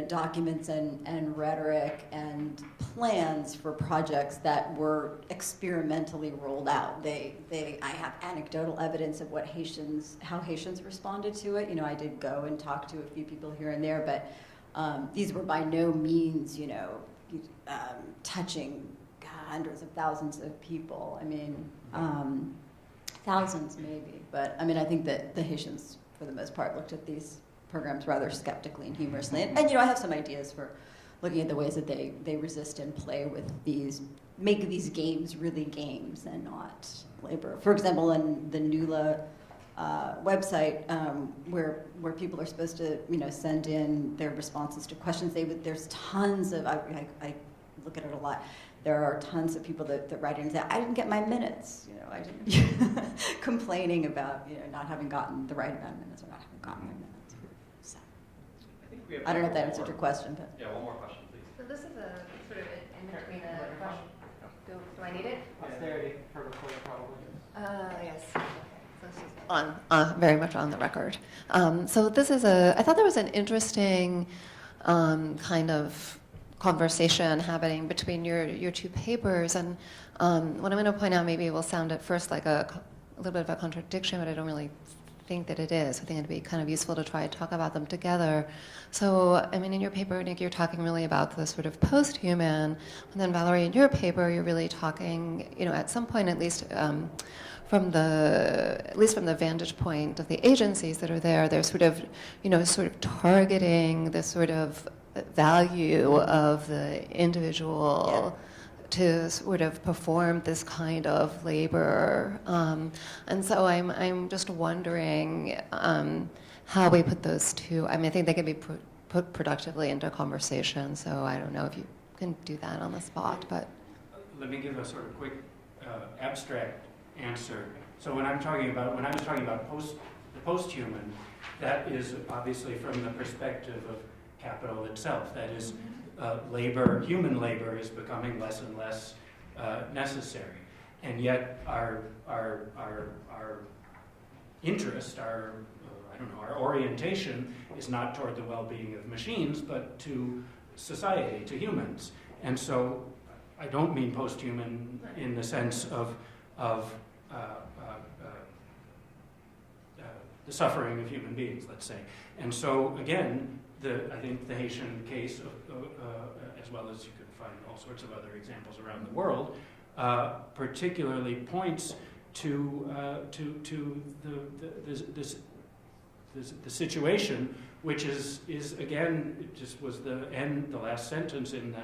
documents and rhetoric and plans for projects that were experimentally rolled out. I have anecdotal evidence of how Haitians responded to it. I did go and talk to a few people here and there, but these were by no means, touching hundreds of thousands of people. I mean, thousands maybe, but I mean, I think that the Haitians, for the most part, looked at these programs rather skeptically and humorously. And I have some ideas for looking at the ways that they resist and play with make these games really games and not labor. For example, in the NULA website, where people are supposed to send in their responses to questions, there's tons of, I look at it a lot, there are tons of people that write in and say, I didn't get my minutes, I didn't, complaining about not having gotten the right amount of minutes or not having gotten my minutes. I don't know if that answered your question, but. Yeah, one more question, please. So this is a sort of in between a question. Do I need it? Posterity for recording probably. Yes. Okay. So this is on very much on the record. So this is I thought there was an interesting kind of conversation happening between your two papers, and what I'm going to point out maybe will sound at first like a little bit of a contradiction, but I don't really think that it is. I think it'd be kind of useful to try to talk about them together. So, I mean, in your paper, Nick, you're talking really about the sort of post-human, and then Valerie, in your paper, you're really talking, at some point at least, from the vantage point of the agencies that are there, they're sort of targeting the sort of value of the individual to sort of perform this kind of labor. And so I'm just wondering how we put those two. I mean, I think they can be put productively into conversation, so I don't know if you can do that on the spot, but. Let me give a sort of quick abstract answer. So when I was talking about the post-human, that is obviously from the perspective of capital itself. That is, human labor is becoming less and less necessary, and yet our interest, our orientation is not toward the well-being of machines, but to society, to humans. And so, I don't mean post-human in the sense of the suffering of human beings, let's say. And so, again, I think the Haitian case, as well as you could find all sorts of other examples around the world, particularly points to the situation, which is again, it just was the last sentence in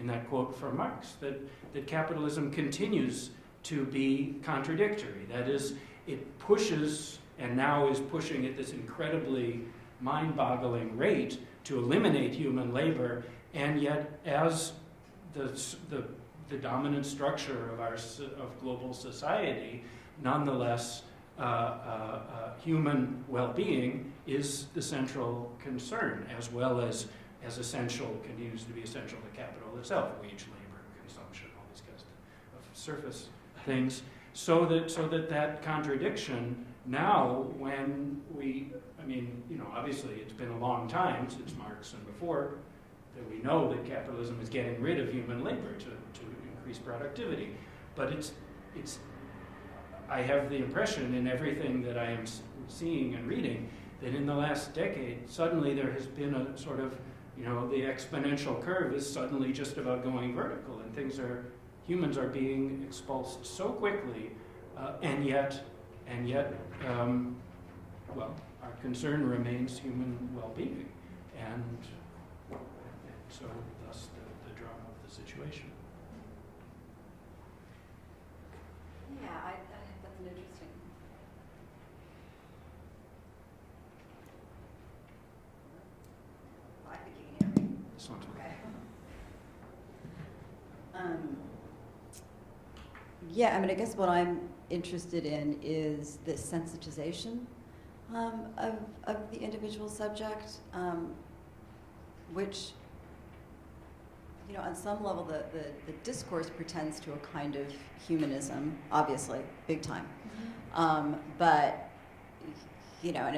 that quote from Marx, that capitalism continues to be contradictory. That is, it pushes, and now is pushing at this incredibly mind-boggling rate to eliminate human labor, and yet as the dominant structure of global society, nonetheless, human well-being is the central concern, as well as continues to be essential to capital itself, wage labor, consumption, all these kinds of surface things, so that contradiction now, when obviously it's been a long time since Marx and before that we know that capitalism is getting rid of human labor to increase productivity, but I have the impression in everything that I am seeing and reading that in the last decade, suddenly there has been a sort of, the exponential curve is suddenly just about going vertical, and humans are being expulsed so quickly, and yet, our concern remains human well-being, and so thus the drama of the situation. Yeah, that's an interesting. I think you can hear me. This one's Okay. Yeah, I guess what I'm interested in is the sensitization of the individual subject, which, on some level, the discourse pretends to a kind of humanism, obviously, big time. But, and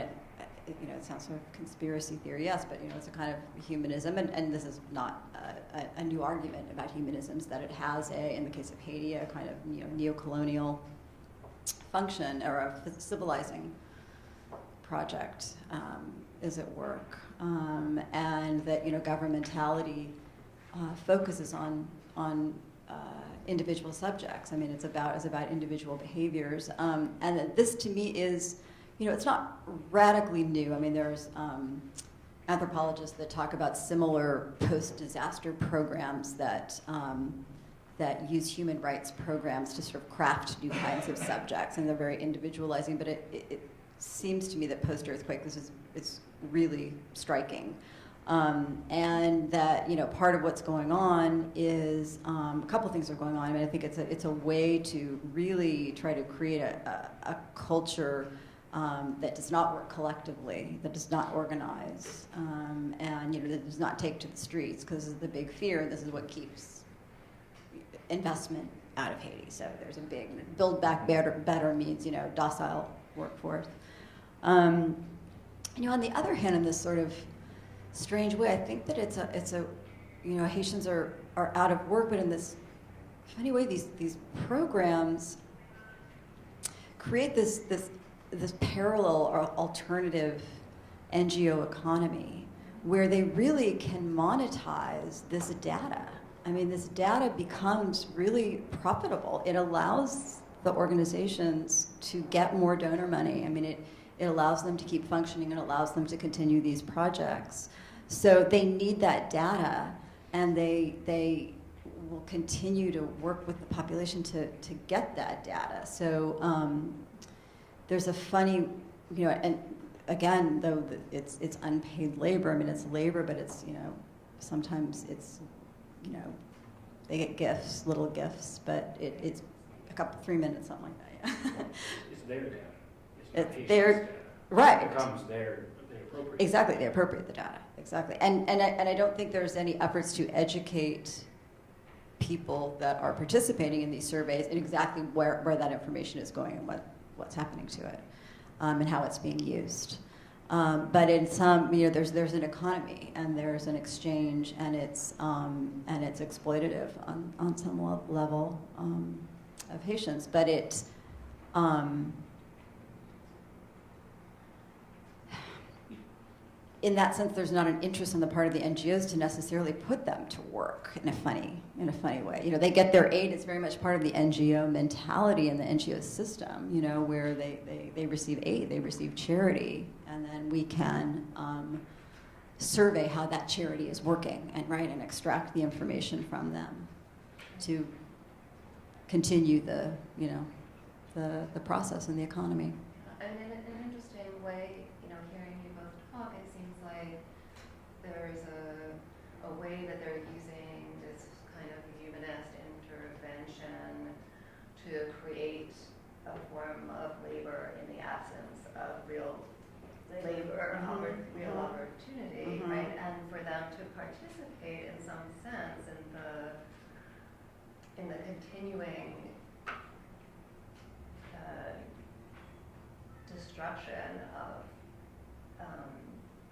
it sounds sort of conspiracy theory, yes, but, it's a kind of humanism, and this is not a new argument about humanisms, that it has in the case of Haiti, a kind of neo-colonial function, or a civilizing project is at work, and that, governmentality focuses on individual subjects. It's about individual behaviors, and that this to me is, it's not radically new. There's anthropologists that talk about similar post-disaster programs that use human rights programs to sort of craft new kinds of subjects, and they're very individualizing. But it seems to me that post-earthquake, it's really striking. And that, part of what's going on is, a couple things are going on. I think it's a way to really try to create a culture that does not work collectively, that does not organize, and that does not take to the streets, because this is the big fear. This is what keeps investment out of Haiti. So there's a big build back better means docile workforce. On the other hand, in this sort of strange way, I think that it's a Haitians are out of work, but in this funny way, these programs create this this parallel or alternative NGO economy where they really can monetize this data. I mean, this data becomes really profitable. It allows the organizations to get more donor money. I mean, it allows them to keep functioning. It allows them to continue these projects. So they need that data, and they will continue to work with the population to get that data. So there's a funny, you know, and again, though it's unpaid labor. I mean, it's labor, but it's, you know, sometimes it's, you know, they get gifts, little gifts, but it's a couple, 3 minutes, something like that. Yeah. It's their data. It's not their- patient's data. right. It becomes their appropriate. Exactly, they appropriate the data, exactly. And I don't think there's any efforts to educate people that are participating in these surveys in exactly where that information is going and what's happening to it, and how it's being used. But in some, you know, there's an economy and there's an exchange, and it's exploitative on some level of Haitians. But it, in that sense, there's not an interest on the part of the NGOs to necessarily put them to work in a funny way. You know, they get their aid. It's very much part of the NGO mentality and the NGO system, you know, where they receive aid, they receive charity, and then we can survey how that charity is working and extract the information from them to continue the, you know, the process in the economy. And in an interesting way, you know, hearing you both talk, it seems like there's a way that they're using this kind of humanist intervention to create a form of labor in the absence of real labor, real opportunity, right? And for them to participate in some sense in the continuing destruction of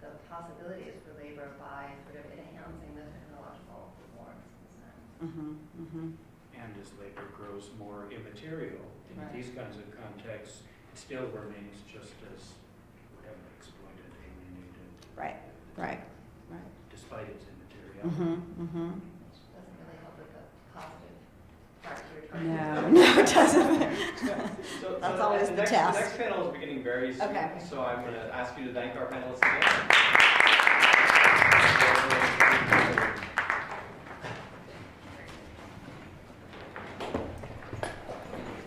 the possibilities for labor by sort of enhancing the technological reforms in a sense. And as labor grows more immaterial in Right. these kinds of contexts, it still remains just as whatever, exploited, alienated. Right. Despite its immateriality. Doesn't really help with the positive part you're trying to No, it doesn't. So That's always the next, task. The next panel is beginning very soon, Okay. so I'm going to ask you to thank our panelists again.